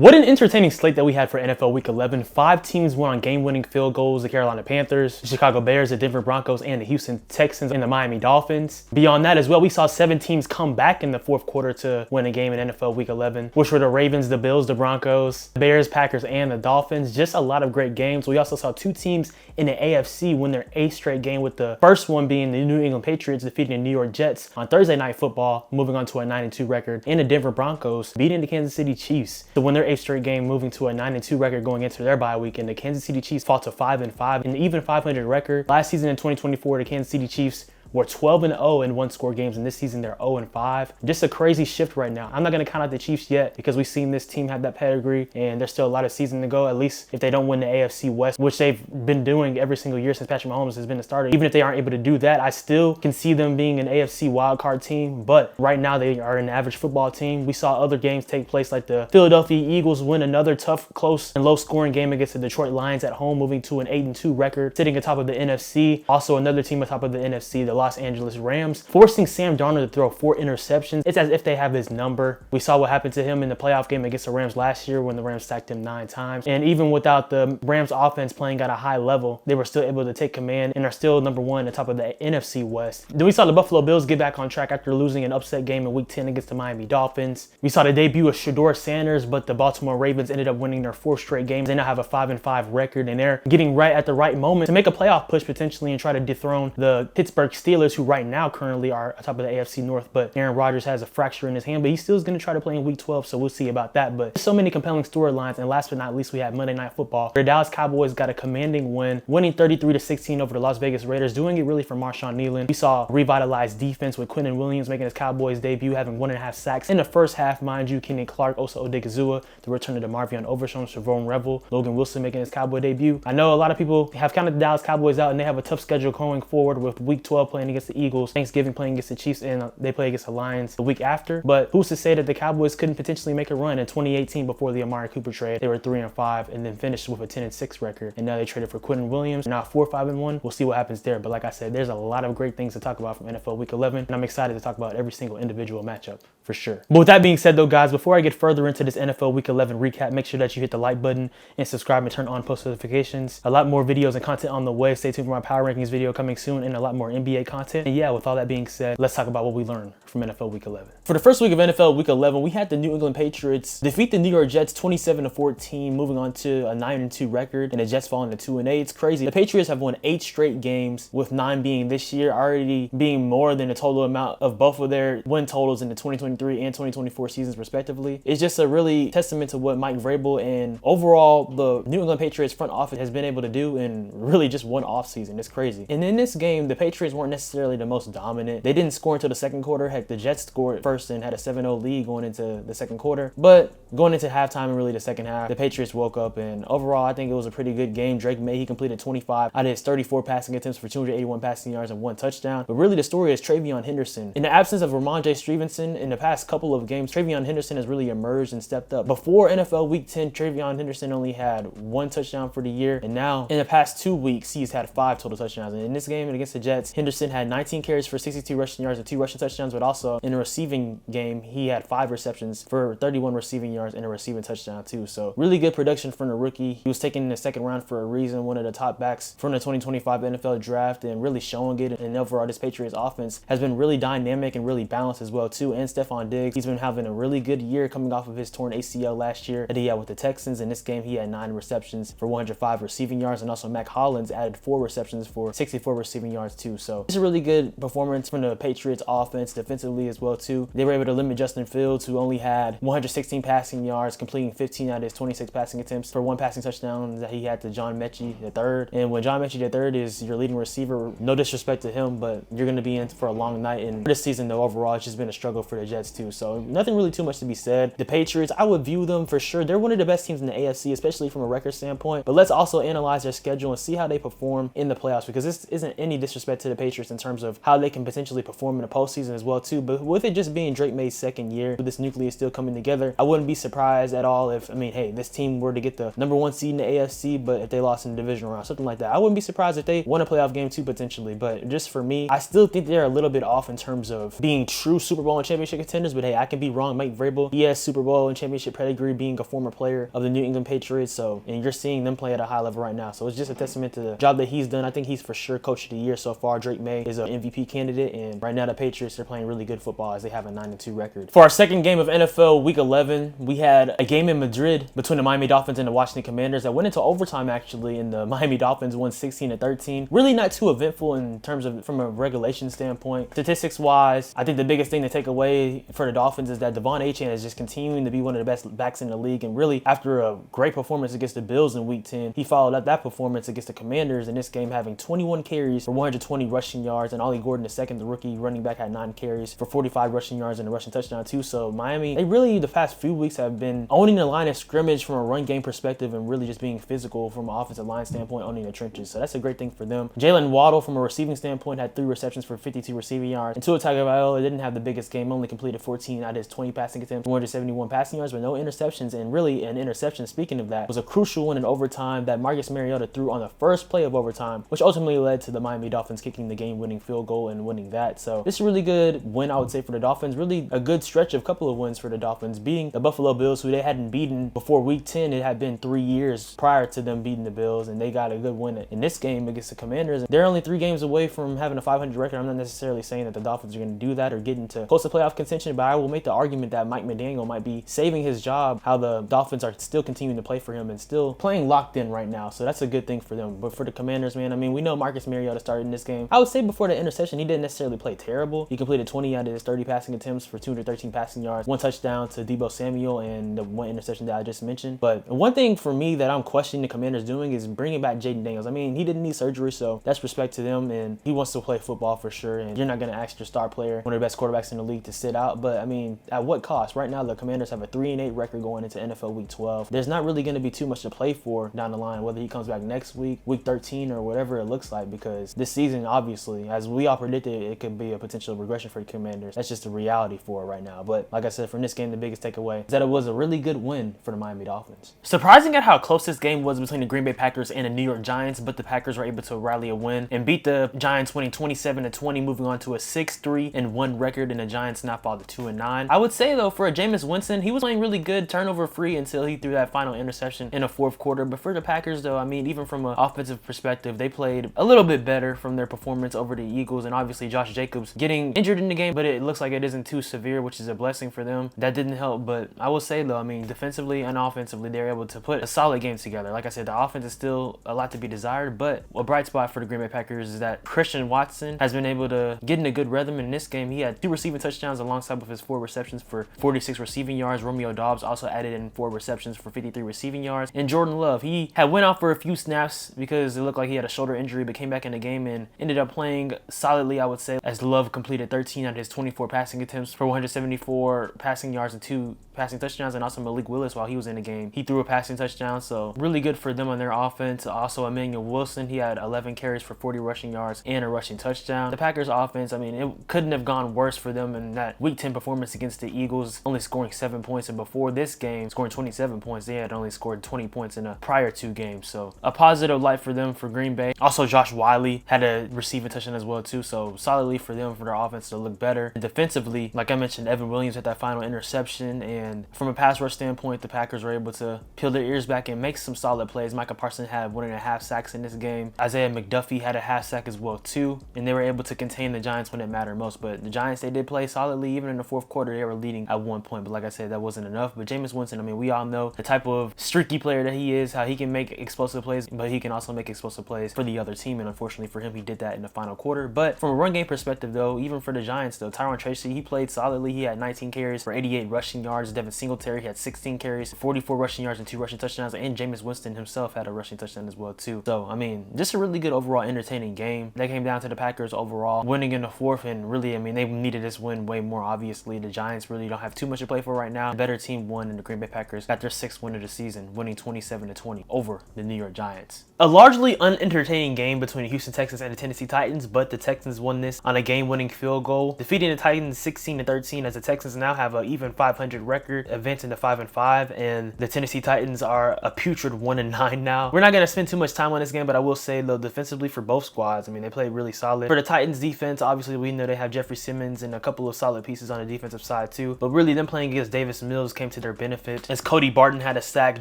What an entertaining slate that we had for NFL Week 11. 5 teams won on game-winning field goals: the Carolina Panthers, the Chicago Bears, the Denver Broncos, and the Houston Texans, and the Miami Dolphins. Beyond that as well, we saw 7 teams come back in the fourth quarter to win a game in NFL Week 11, which were the Ravens, the Bills, the Broncos, the Bears, Packers, and the Dolphins. Just a lot of great games. We also saw 2 teams in the AFC win their 8th straight game, with the first one being the New England Patriots defeating the New York Jets on Thursday Night Football, moving on to a 9-2 record, and the Denver Broncos beating the Kansas City Chiefs to win their 8th straight game, moving to a 9-2 record going into their bye week. And the Kansas City Chiefs fall to 5-5, an even 500 record. Last season in 2024, the Kansas City Chiefs were 12-0 in one-score games, and this season they're 0-5. Just a crazy shift right now. I'm not going to count out the Chiefs yet because we've seen this team have that pedigree, and there's still a lot of season to go, at least if they don't win the AFC West, which they've been doing every single year since Patrick Mahomes has been the starter. Even if they aren't able to do that, I still can see them being an AFC wildcard team, but right now they are an average football team. We saw other games take place, like the Philadelphia Eagles win another tough, close, and low-scoring game against the Detroit Lions at home, moving to an 8-2 record, sitting atop of the NFC. Also, another team atop of the NFC, the Los Angeles Rams, forcing Sam Darnold to throw 4 interceptions. It's as if they have his number. We saw what happened to him in the playoff game against the Rams last year when the Rams sacked him 9 times. And even without the Rams offense playing at a high level, they were still able to take command and are still number 1 atop of the NFC West. Then we saw the Buffalo Bills get back on track after losing an upset game in Week 10 against the Miami Dolphins. We saw the debut of Shedeur Sanders, but the Baltimore Ravens ended up winning their 4th straight games. They now have a 5-5 record, and they're getting right at the right moment to make a playoff push potentially and try to dethrone the Pittsburgh Steelers, who right now currently are atop of the AFC North, but Aaron Rodgers has a fracture in his hand, but he still is going to try to play in Week 12, so we'll see about that. But so many compelling storylines, and last but not least, we had Monday Night Football. The Dallas Cowboys got a commanding win, winning 33-16 over the Las Vegas Raiders, doing it really for Marshawn Nealon. We saw revitalized defense with Quinnen Williams making his Cowboys debut, having 1.5 sacks in the first half, mind you. Kenny Clark, Osa Odigizua, the return of DeMarvion Overshown, Shavon Revel, Logan Wilson making his Cowboy debut. I know a lot of people have counted the Dallas Cowboys out, and they have a tough schedule going forward, with Week 12 playing against the Eagles, Thanksgiving playing against the Chiefs, and they play against the Lions the week after. But who's to say that the Cowboys couldn't potentially make a run? In 2018, before the Amari Cooper trade, they were 3-5 and then finished with a 10-6 record. And now they traded for Quinnen Williams. Now 4-5-1. We'll see what happens there. But like I said, there's a lot of great things to talk about from NFL Week 11, and I'm excited to talk about every single individual matchup for sure. But with that being said though, guys, before I get further into this NFL Week 11 recap, make sure that you hit the like button and subscribe and turn on post notifications. A lot more videos and content on the way. Stay tuned for my power rankings video coming soon, and a lot more NBA content. And yeah, with all that being said, let's talk about what we learned from NFL Week 11. For the first week of NFL Week 11, we had the New England Patriots defeat the New York Jets 27-14, moving on to a 9-2 record, and the Jets falling to 2-8. It's crazy. The Patriots have won 8 straight games, with 9 being this year, already being more than the total amount of both of their win totals in the 2023 and 2024 seasons respectively. It's just a really testament to what Mike Vrabel and overall the New England Patriots front office has been able to do in really just one offseason. It's crazy. And in this game, the Patriots weren't necessarily the most dominant. They didn't score until the second quarter. Heck, the Jets scored first and had a 7-0 lead going into the second quarter. But going into halftime and really the second half, the Patriots woke up, and overall, I think it was a pretty good game. Drake May, he completed 25 out of his 34 passing attempts for 281 passing yards and 1 touchdown. But really the story is Travion Henderson. In the absence of Ramondre Stevenson in the past couple of games, Travion Henderson has really emerged and stepped up. Before NFL Week 10, Travion Henderson only had 1 touchdown for the year, and now in the past 2 weeks, he's had 5 total touchdowns. And in this game against the Jets, Henderson had 19 carries for 62 rushing yards and 2 rushing touchdowns, but also in the receiving game, he had 5 receptions for 31 receiving yards and a receiving touchdown too. So really good production from the rookie. He was taken in the second round for a reason, one of the top backs from the 2025 NFL draft, and really showing it. And overall, this Patriots offense has been really dynamic and really balanced as well too. And Stephon Diggs, he's been having a really good year coming off of his torn ACL last year that he had with the Texans. In this game, he had 9 receptions for 105 receiving yards, and also Mac Hollins added 4 receptions for 64 receiving yards too. So it's a really good performance from the Patriots offense defensively as well too. They were able to limit Justin Fields, who only had 116 passing yards, completing 15 out of his 26 passing attempts for 1 passing touchdown that he had to John Mechie III. And when John Mechie III is your leading receiver, no disrespect to him, but you're going to be in for a long night. And this season though, overall, it's just been a struggle for the Jets too. So nothing really too much to be said. The Patriots, I would view them for sure. They're one of the best teams in the AFC, especially from a record standpoint. But let's also analyze their schedule and see how they perform in the playoffs, because this isn't any disrespect to the Patriots Patriots in terms of how they can potentially perform in the postseason as well too. But with it just being Drake May's second year, with this nucleus still coming together, I wouldn't be surprised at all if, I mean, hey, this team were to get the #1 seed in the AFC, but if they lost in the division round, something like that. I wouldn't be surprised if they won a playoff game too, potentially. But just for me, I still think they're a little bit off in terms of being true Super Bowl and championship contenders. But hey, I can be wrong. Mike Vrabel, he has Super Bowl and championship pedigree, being a former player of the New England Patriots. So, and you're seeing them play at a high level right now. So it's just a testament to the job that he's done. I think he's for sure coach of the year so far. Drake May is an MVP candidate, and right now the Patriots, they're playing really good football as they have a 9-2 record. For our second game of NFL Week 11, we had a game in Madrid between the Miami Dolphins and the Washington Commanders that went into overtime actually, and the Miami Dolphins won 16-13. Really not too eventful in terms of from a regulation standpoint. Statistics wise, I think the biggest thing to take away for the Dolphins is that Devon Achane is just continuing to be one of the best backs in the league, and really after a great performance against the Bills in Week 10, he followed up that performance against the Commanders in this game, having 21 carries for 120 rushing yards, and Ollie Gordon II, the rookie running back, had 9 carries for 45 rushing yards and a rushing touchdown too. So Miami, they really the past few weeks have been owning the line of scrimmage from a run game perspective, and really just being physical from an offensive line standpoint, owning the trenches. So that's a great thing for them. Jalen Waddle, from a receiving standpoint, had 3 receptions for 52 receiving yards. And Tua Tagovailoa didn't have the biggest game, only completed 14 out of his 20 passing attempts, 471 passing yards, but no interceptions. And really, an interception, speaking of that, was a crucial one in overtime that Marcus Mariota threw on the first play of overtime, which ultimately led to the Miami Dolphins kicking the game-winning field goal and winning that. So this is a really good win, I would say, for the Dolphins. Really a good stretch of couple of wins for the Dolphins, beating the Buffalo Bills, who they hadn't beaten before Week 10. It had been 3 years prior to them beating the Bills, and they got a good win in this game against the Commanders. They're only 3 games away from having a 500 record. I'm not necessarily saying that the Dolphins are going to do that or get into close to playoff contention, but I will make the argument that Mike McDaniel might be saving his job, how the Dolphins are still continuing to play for him and still playing locked in right now. So that's a good thing for them. But for the Commanders, man, I mean, we know Marcus Mariota started in this game. I would say before the interception, he didn't necessarily play terrible. He completed 20 out of his 30 passing attempts for 213 passing yards, 1 touchdown to Deebo Samuel, and the 1 interception that I just mentioned. But one thing for me that I'm questioning the Commanders doing is bringing back Jaden Daniels. I mean, he didn't need surgery, so that's respect to them, and he wants to play football for sure. And you're not going to ask your star player, one of the best quarterbacks in the league, to sit out. But I mean, at what cost? Right now, the Commanders have a 3-8 record going into NFL Week 12. There's not really going to be too much to play for down the line, whether he comes back next week, Week 13, or whatever it looks like, because this season, obviously, as we all predicted, it could be a potential regression for the Commanders. That's just the reality for it right now. But like I said, from this game, the biggest takeaway is that it was a really good win for the Miami Dolphins. Surprising at how close this game was between the Green Bay Packers and the New York Giants, but the Packers were able to rally a win and beat the Giants, winning 27-20, moving on to a 6-3-1 record, and the Giants now fall to 2-9. I would say though, for Jameis Winston, he was playing really good, turnover free until he threw that final interception in the 4th quarter. But for the Packers though, I mean, even from an offensive perspective, they played a little bit better from their performance over the Eagles, and obviously Josh Jacobs getting injured in the game, but it looks like it isn't too severe, which is a blessing for them. That didn't help, but I will say though, I mean, defensively and offensively, they're able to put a solid game together. Like I said, the offense is still a lot to be desired, but a bright spot for the Green Bay Packers is that Christian Watson has been able to get in a good rhythm. In this game, he had 2 receiving touchdowns alongside with his 4 receptions for 46 receiving yards. Romeo Doubs also added in 4 receptions for 53 receiving yards. And Jordan Love, he had went out for a few snaps because it looked like he had a shoulder injury, but came back in the game and ended up playing solidly, I would say, as Love completed 13 out of his 24 passing attempts for 174 passing yards and 2 passing touchdowns. And also Malik Willis, while he was in the game, he threw a passing touchdown. So really good for them on their offense. Also Emmanuel Wilson, he had 11 carries for 40 rushing yards and a rushing touchdown. The Packers offense, I mean, it couldn't have gone worse for them in that Week 10 performance against the Eagles, only scoring 7 points, and before this game scoring 27 points. They had only scored 20 points in the prior 2 games. So a positive light for them for Green Bay. Also Josh Wiley had a receiving touchdown as well too, so solidly for them for their offense to look better. And defensively, like I mentioned, Evan Williams had that final interception, and from a pass rush standpoint, the Packers were able to peel their ears back and make some solid plays. Micah Parsons had 1.5 sacks in this game. Isaiah McDuffie had a half sack as well too, and they were able to contain the Giants when it mattered most. But the Giants, they did play solidly. Even in the 4th quarter, they were leading at 1 point, but like I said, that wasn't enough. But Jameis Winston, I mean, we all know the type of streaky player that he is, how he can make explosive plays, but he can also make explosive plays for the other team, and unfortunately for him, he did that in the final quarter. But from a run game perspective though, even for the Giants though, Tyron Tracy, he played solidly. He had 19 carries for 88 rushing yards. Devin Singletary had 16 carries, 44 rushing yards, and 2 rushing touchdowns, and Jameis Winston himself had a rushing touchdown as well too. So, I mean, just a really good overall entertaining game. They came down to the Packers overall, winning in the fourth, and really, I mean, they needed this win way more, obviously. The Giants really don't have too much to play for right now. The better team won, and the Green Bay Packers got their 6th win of the season, winning 27-20 over the New York Giants. A largely unentertaining game between the Houston Texans and the Tennessee Titans, but the Texans won this on a game-winning field goal, defeating the Titans 16-13 as the Texans now have an even 500 record, advancing to 5-5, and the Tennessee Titans are a putrid 1-9 now. We're not going to spend too much time on this game, but I will say, though, defensively for both squads, I mean, they played really solid. For the Titans defense, obviously, we know they have Jeffrey Simmons and a couple of solid pieces on the defensive side, too, but really, them playing against Davis Mills came to their benefit, as Cody Barton had a sack,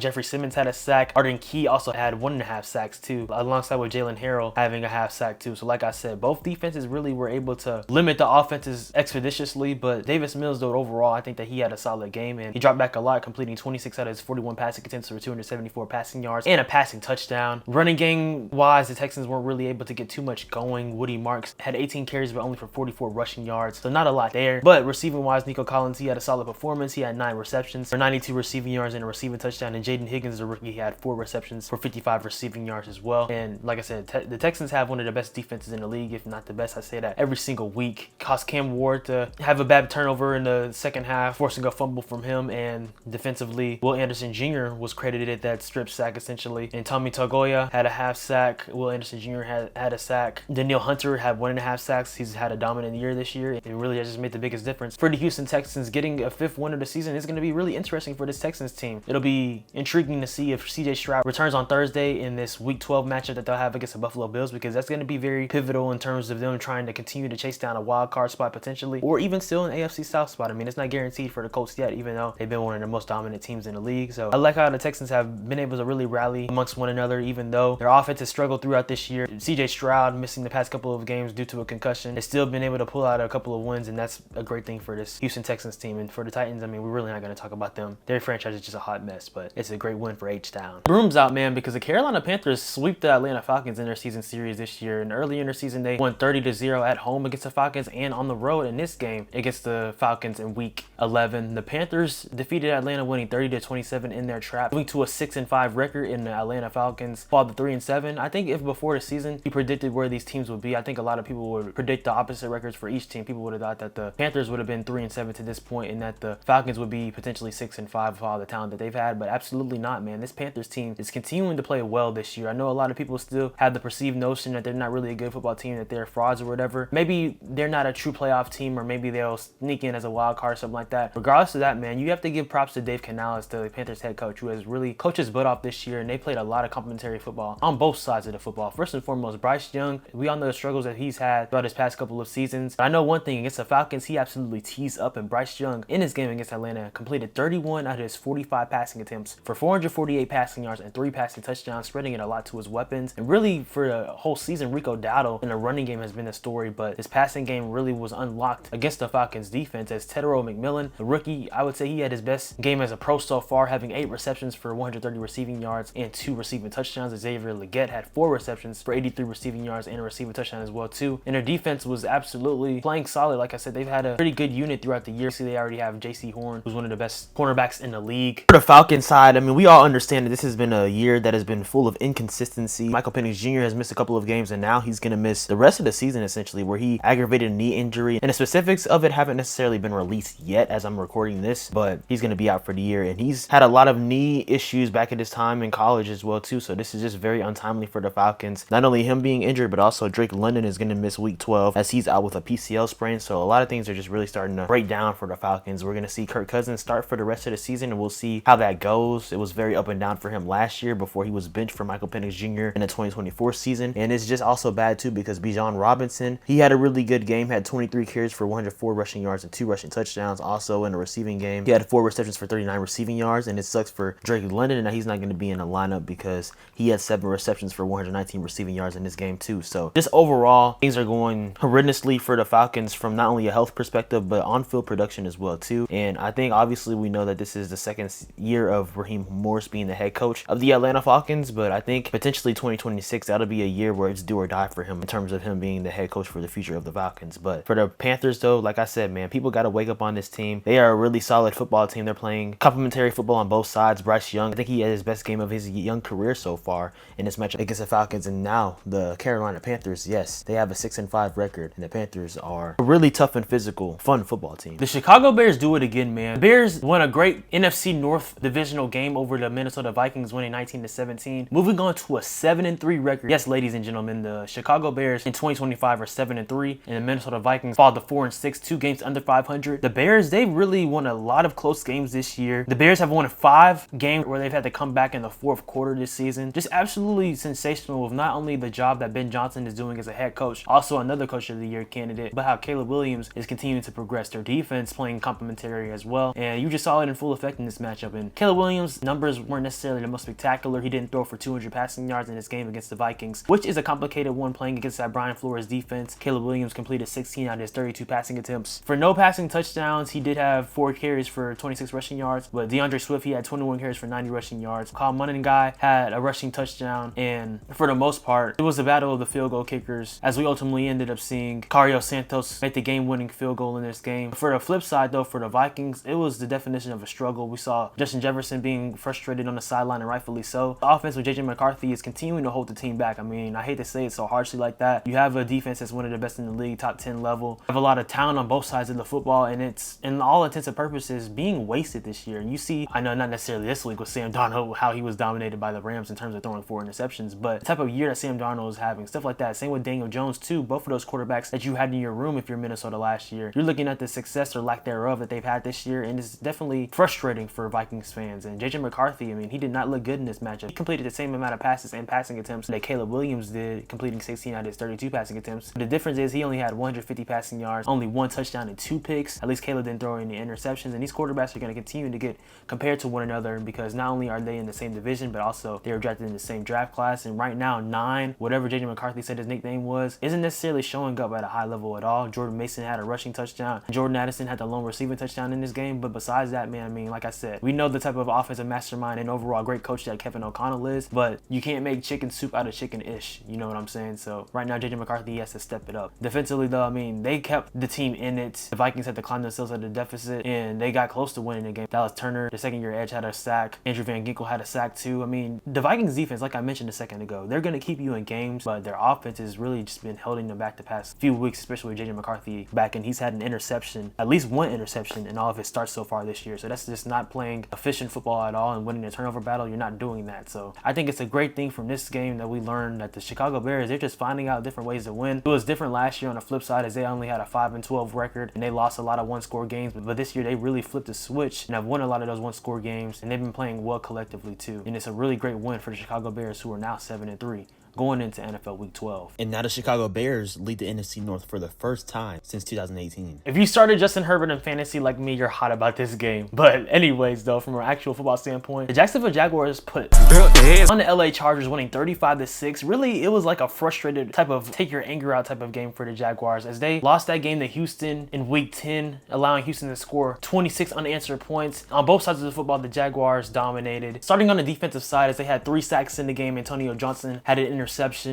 Jeffrey Simmons had a sack, Arden Key also had 1.5 sacks, too, alongside with Jalen Harrell having a half sack, too. So, like I said, both defenses really were able to limit the offenses expeditiously, but Davis Mills, though, overall, I think that he had a solid game, and he dropped back a lot, completing 26 out of his 41 passing attempts for 274 passing yards and a passing touchdown. Running game wise, the Texans weren't really able to get too much going. Woody Marks had 18 carries, but only for 44 rushing yards, so not a lot there. But receiving wise, Nico Collins, he had a solid performance. He had 9 receptions for 92 receiving yards and a receiving touchdown, and Jaden Higgins, the rookie, had 4 receptions for 55 receiving yards as well. And like I said, the Texans have one of the best defenses in the league, if not the best. I say that every single week. Caused Cam Ward to have a bad turnover in the second half, forcing a fumble from him, and defensively, Will Anderson Jr. was credited at that strip sack essentially, and Tommy Togoya had a half sack. Will Anderson Jr. had a sack. Danielle Hunter had 1.5 sacks. He's had a dominant year this year. It really has just made the biggest difference. For the Houston Texans, getting a 5th win of the season is going to be really interesting for this Texans team. It'll be intriguing to see if CJ Stroud returns on Thursday in this Week 12 matchup that they'll have against the Buffalo Bills, because that's going to be very pivotal in terms of them trying to continue to chase down a wild card spot potentially, or even still an AFC South spot. I mean, it's not guaranteed for the Colts yet, even though they've been one of the most dominant teams in the league. So I like how the Texans have been able to really rally amongst one another, even though their offense has struggled throughout this year. CJ Stroud missing the past couple of games due to a concussion has still been able to pull out a couple of wins, and that's a great thing for this Houston Texans team. And for the Titans, I mean, we're really not going to talk about them. Their franchise is just a hot mess, but it's a great win for H-Town. Broom's out, man, because the Carolina Panthers sweep the Atlanta Falcons in their season series this year, and early in their season they won 30-0 at home against the Falcons, and on the road in this game against the Falcons in Week 11. The Panthers defeated Atlanta, winning 30-27 in their trap, moving to a 6-5 record, in the Atlanta Falcons fall to 3-7. I think if before the season you predicted where these teams would be, I think a lot of people would predict the opposite records for each team. People would have thought that the Panthers would have been 3-7 to this point, and that the Falcons would be potentially 6-5 with all the talent that they've had, but absolutely not, man. This Panthers team is continuing to play well this year. I know a lot of people still have the perceived notion that they're not really a good football team, that they're frauds or whatever. Maybe they're not a true playoff team, or maybe they'll sneak in as a wild card or something like that. Regardless of that, man, you have to give props to Dave Canales, the Panthers head coach, who has really coached his butt off this year, and they played a lot of complementary football on both sides of the football. First and foremost, Bryce Young, we all know the struggles that he's had throughout his past couple of seasons. But I know one thing, against the Falcons, he absolutely teased up, and Bryce Young, in his game against Atlanta, completed 31 out of his 45 passing attempts for 448 passing yards and 3 passing touchdowns, spreading it a lot to his weapons. And really, for the whole season, Rico Dowdle in the running game has been the story, but his passing game really was unlocked against the Falcons defense, as Tedero McMillan, the rookie, I would say he had his best game as a pro so far, having 8 receptions for 130 receiving yards and 2 receiving touchdowns. Xavier Legette had 4 receptions for 83 receiving yards and a receiving touchdown as well too. And their defense was absolutely playing solid. Like I said, they've had a pretty good unit throughout the year. See, they already have J.C. Horn, who's one of the best cornerbacks in the league. For the Falcons side, I mean, we all understand that this has been a year that has been full of inconsistency. Michael Penix Jr. has missed a couple of games, and now he's going to miss the rest of the season essentially, where he aggravated a knee injury, and the specifics of it haven't necessarily been released yet as I'm recording this, but he's going to be out for the year, and he's had a lot of knee issues back at his time in college as well too, so this is just very untimely for the Falcons. Not only him being injured, but also Drake London is going to miss Week 12 as he's out with a PCL sprain, so a lot of things are just really starting to break down for the Falcons. We're going to see Kirk Cousins start for the rest of the season, and we'll see how that goes. It was very up and down for him last year before he was benched for Michael Penix Jr. in the 2024 season, and it's just also bad too because Bijan Robinson, he had a really good game, had 23 carries for 104 rushing yards and 2 rushing touchdowns. Also in the receiving game, he had 4 receptions for 39 receiving yards, and it sucks for Drake London, and now he's not going to be in the lineup because he had 7 receptions for 119 receiving yards in this game too. So just overall, things are going horrendously for the Falcons from not only a health perspective, but on-field production as well too. And I think obviously we know that this is the second year of Raheem Morris being the head coach of the Atlanta Falcons, but I think potentially 2026, that'll be a year where it's do or die for him in terms of him being the head coach for the future of the Falcons. But for the Panthers though, like I said, man, people got to wake up on this team. They are a really solid solid football team. They're playing complementary football on both sides. Bryce Young, I think he had his best game of his young career so far in this matchup against the Falcons. And now the Carolina Panthers, yes, they have a 6-5 record, and the Panthers are a really tough and physical, fun football team. The Chicago Bears do it again, man. The Bears won a great NFC North divisional game over the Minnesota Vikings, winning 19-17, moving on to a 7-3 record. Yes, ladies and gentlemen, the Chicago Bears in 2025 are 7-3, and the Minnesota Vikings fall to 4-6, 2 games under 500. The Bears, they've really won a lot of close games this year. The Bears have won 5 games where they've had to come back in the fourth quarter this season. Just absolutely sensational with not only the job that Ben Johnson is doing as a head coach, also another coach of the year candidate, but how Caleb Williams is continuing to progress. Their defense playing complementary as well, and you just saw it in full effect in this matchup. And Caleb Williams' numbers weren't necessarily the most spectacular. He didn't throw for 200 passing yards in this game against the Vikings, which is a complicated one playing against that Brian Flores defense. Caleb Williams completed 16 out of his 32 passing attempts for no passing touchdowns. He did have 4 carries for 26 rushing yards, but DeAndre Swift, he had 21 carries for 90 rushing yards. Kyle Monengai had a rushing touchdown, and for the most part, it was a battle of the field goal kickers, as we ultimately ended up seeing Cario Santos make the game-winning field goal in this game. For the flip side, though, for the Vikings, it was the definition of a struggle. We saw Justin Jefferson being frustrated on the sideline, and rightfully so. The offense with JJ McCarthy is continuing to hold the team back. I mean, I hate to say it so harshly like that. You have a defense that's one of the best in the league, top 10 level. You have a lot of talent on both sides of the football, and it's, in all intents and purposes, being wasted this year. And you see, I know not necessarily this week with Sam Darnold, how he was dominated by the Rams in terms of throwing 4 interceptions, but the type of year that Sam Darnold is having, stuff like that. Same with Daniel Jones, too. Both of those quarterbacks that you had in your room if you're Minnesota last year. You're looking at the success or lack thereof that they've had this year, and it's definitely frustrating for Vikings fans. And JJ McCarthy, I mean, he did not look good in this matchup. He completed the same amount of passes and passing attempts that Caleb Williams did, completing 16 out of his 32 passing attempts. But the difference is he only had 150 passing yards, only 1 touchdown and 2 picks. At least Caleb didn't throw any interceptions, and these quarterbacks are going to continue to get compared to one another because not only are they in the same division, but also they were drafted in the same draft class. And right now, 9, whatever JJ McCarthy said his nickname was, isn't necessarily showing up at a high level at all. Jordan Mason had a rushing touchdown. Jordan Addison had the lone receiving touchdown in this game. But besides that, man, I mean, like I said, we know the type of offensive mastermind and overall great coach that Kevin O'Connell is, but you can't make chicken soup out of chicken-ish. You know what I'm saying? So right now, JJ McCarthy has to step it up. Defensively, though, I mean, they kept the team in it. The Vikings had to climb themselves at a deficit, and they got close to winning the game. Dallas Turner, the second-year edge, had a sack. Andrew Van Ginkel had a sack, too. I mean, the Vikings defense, like I mentioned a second ago, they're going to keep you in games, but their offense has really just been holding them back the past few weeks, especially with JJ McCarthy back, and he's had an interception, at least 1 interception in all of his starts so far this year. So that's just not playing efficient football at all and winning a turnover battle. You're not doing that. So I think it's a great thing from this game that we learned that the Chicago Bears, they're just finding out different ways to win. It was different last year on the flip side, as they only had a 5-12 record and they lost a lot of one-score games. But this year they really flipped the switch and have won a lot of those one-score games, and they've been playing well collectively too. And it's a really great win for the Chicago Bears, who are now 7-3. Going into NFL Week 12. And now the Chicago Bears lead the NFC North for the first time since 2018. If you started Justin Herbert in fantasy like me, you're hot about this game. But anyways, though, from an actual football standpoint, the Jacksonville Jaguars put on the LA Chargers, winning 35-6. Really, it was like a frustrated type of take your anger out type of game for the Jaguars, as they lost that game to Houston in Week 10, allowing Houston to score 26 unanswered points. On both sides of the football, the Jaguars dominated. Starting on the defensive side, as they had 3 sacks in the game, Antonio Johnson had an interception,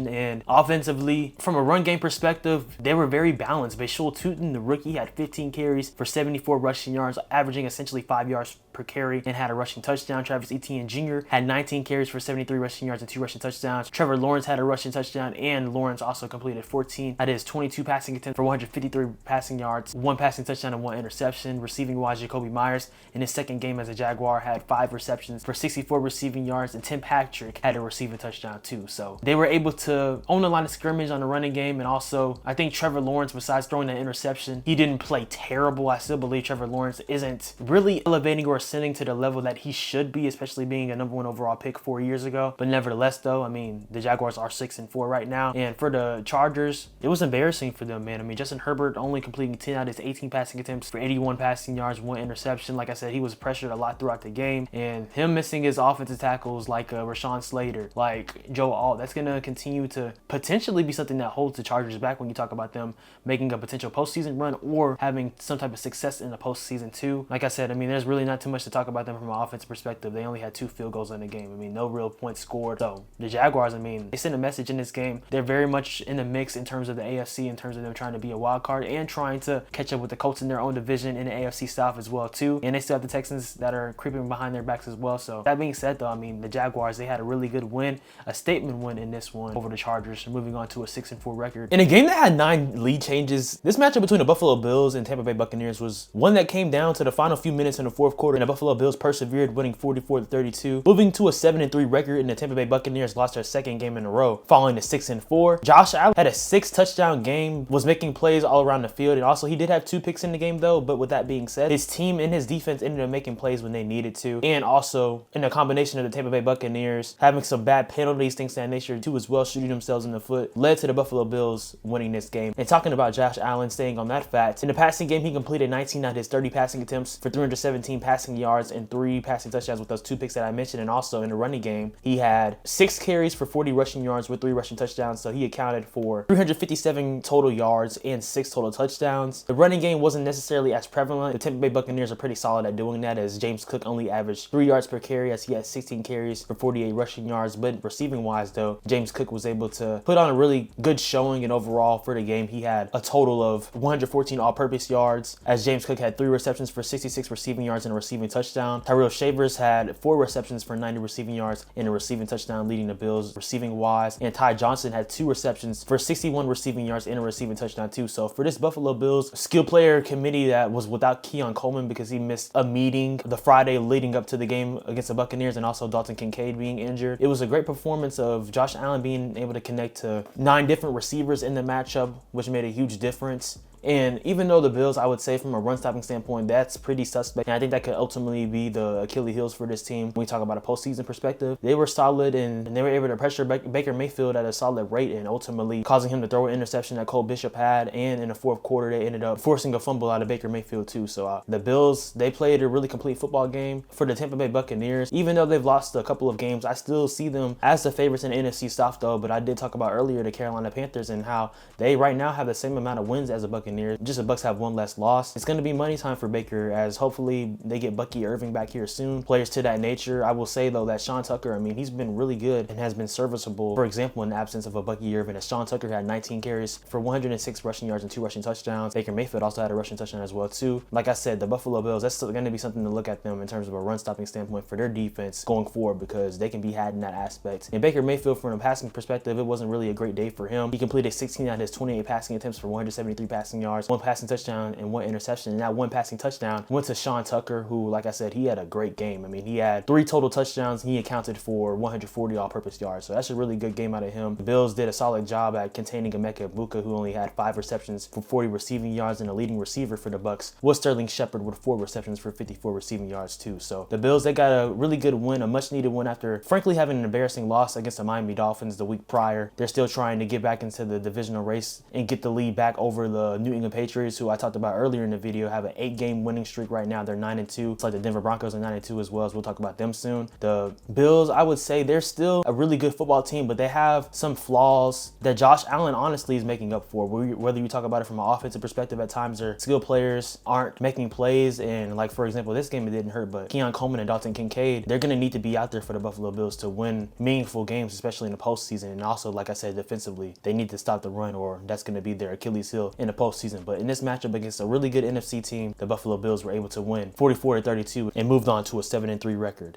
and offensively, from a run game perspective, they were very balanced. Bashul Tutin, the rookie, had 15 carries for 74 rushing yards, averaging essentially 5 yards per carry, and had a rushing touchdown. Travis Etienne Jr. had 19 carries for 73 rushing yards and 2 rushing touchdowns. Trevor Lawrence had a rushing touchdown, and Lawrence also completed 14 out of his 22 passing attempts for 153 passing yards, 1 passing touchdown and 1 interception. Receiving wise, Jacoby Myers in his second game as a Jaguar had 5 receptions for 64 receiving yards, and Tim Patrick had a receiving touchdown too. So they were able to own the line of scrimmage on the running game. And also, I think Trevor Lawrence, besides throwing that interception, he didn't play terrible. I still believe Trevor Lawrence isn't really elevating or ascending to the level that he should be, especially being a #1 overall pick 4 years ago. But nevertheless, though, I mean, the Jaguars are 6-4 right now. And for the Chargers, it was embarrassing for them, man. I mean, Justin Herbert only completing 10 out of his 18 passing attempts for 81 passing yards, 1 interception. Like I said, he was pressured a lot throughout the game, and him missing his offensive tackles like Rashawn Slater, like Joe Alt, that's going to continue to potentially be something that holds the Chargers back when you talk about them making a potential postseason run or having some type of success in the postseason too. Like I said, I mean, there's really not too much to talk about them from an offensive perspective. They only had 2 field goals in the game. I mean, no real points scored. So the Jaguars, I mean, they sent a message in this game. They're very much in the mix in terms of the AFC, in terms of them trying to be a wild card and trying to catch up with the Colts in their own division in the AFC South as well too. And they still have the Texans that are creeping behind their backs as well. So that being said though, I mean, the Jaguars, they had a really good win, a statement win in this one over the Chargers, moving on to a 6-4 record. In a game that had 9 lead changes, this matchup between the Buffalo Bills and Tampa Bay Buccaneers was one that came down to the final few minutes in the fourth quarter, and the Buffalo Bills persevered, winning 44-32, moving to a 7-3 record, and the Tampa Bay Buccaneers lost their second game in a row, following the 6-4. Josh Allen had a 6-touchdown game, was making plays all around the field, and also he did have 2 picks in the game though, but with that being said, his team and his defense ended up making plays when they needed to, and also in a combination of the Tampa Bay Buccaneers having some bad penalties, things of that nature too as well, shooting themselves in the foot, led to the Buffalo Bills winning this game. And talking about Josh Allen, staying on that fact, in the passing game he completed 19 out of his 30 passing attempts for 317 passing yards and 3 passing touchdowns with those 2 picks that I mentioned, and also in the running game he had 6 carries for 40 rushing yards with 3 rushing touchdowns, so he accounted for 357 total yards and 6 total touchdowns. The running game wasn't necessarily as prevalent. The Tampa Bay Buccaneers are pretty solid at doing that, as James Cook only averaged 3 yards per carry, as he had 16 carries for 48 rushing yards. But receiving wise though, James Cook was able to put on a really good showing, and overall for the game he had a total of 114 all-purpose yards, as James Cook had 3 receptions for 66 receiving yards and a receiving touchdown. Tyrell Shavers had 4 receptions for 90 receiving yards and a receiving touchdown, leading the Bills receiving wise, and Ty Johnson had 2 receptions for 61 receiving yards and a receiving touchdown too. So for this Buffalo Bills skill player committee that was without Keon Coleman because he missed a meeting the Friday leading up to the game against the Buccaneers, and also Dalton Kincaid being injured, it was a great performance of Josh Allen being able to connect to 9 different receivers in the matchup, which made a huge difference. And even though the Bills, I would say from a run-stopping standpoint, that's pretty suspect, and I think that could ultimately be the Achilles heels for this team. When we talk about a postseason perspective, they were solid, and they were able to pressure Baker Mayfield at a solid rate, and ultimately causing him to throw an interception that Cole Bishop had, and in the fourth quarter, they ended up forcing a fumble out of Baker Mayfield too. So the Bills, they played a really complete football game. For the Tampa Bay Buccaneers, even though they've lost a couple of games, I still see them as the favorites in the NFC South though, but I did talk about earlier the Carolina Panthers and how they right now have the same amount of wins as the Buccaneers, just the Bucs have 1 less loss. It's going to be money time for Baker, as hopefully they get Bucky Irving back here soon. Players to that nature. I will say though that Sean Tucker, I mean, he's been really good and has been serviceable. For example, in the absence of a Bucky Irving, as Sean Tucker had 19 carries for 106 rushing yards and 2 rushing touchdowns. Baker Mayfield also had a rushing touchdown as well too. Like I said, the Buffalo Bills, that's still going to be something to look at them in terms of a run-stopping standpoint for their defense going forward, because they can be had in that aspect. And Baker Mayfield, from a passing perspective, it wasn't really a great day for him. He completed 16 out of his 28 passing attempts for 173 passing yards, 1 passing touchdown and 1 interception, and that 1 passing touchdown went to Sean Tucker, who, like I said, he had a great game. I mean, he had 3 total touchdowns and he accounted for 140 all-purpose yards, so that's a really good game out of him. The Bills did a solid job at containing Emeka Egbuka, who only had 5 receptions for 40 receiving yards, and the leading receiver for the Bucs was Sterling Shepard with 4 receptions for 54 receiving yards too. So the Bills, they got a really good win, a much needed win after frankly having an embarrassing loss against the Miami Dolphins the week prior. They're still trying to get back into the divisional race and get the lead back over the New England Patriots, who I talked about earlier in the video, have an 8-game winning streak right now. They're 9-2. It's like the Denver Broncos are 9-2 as well, as we'll talk about them soon. The Bills, I would say they're still a really good football team, but they have some flaws that Josh Allen honestly is making up for. Whether you talk about it from an offensive perspective, at times their skill players aren't making plays, and like for example, this game it didn't hurt, but Keon Coleman and Dalton Kincaid, they're going to need to be out there for the Buffalo Bills to win meaningful games, especially in the postseason. And also, like I said, defensively, they need to stop the run, or that's going to be their Achilles heel in the postseason. But in this matchup against a really good NFC team, the Buffalo Bills were able to win 44-32 and moved on to a 7-3 record.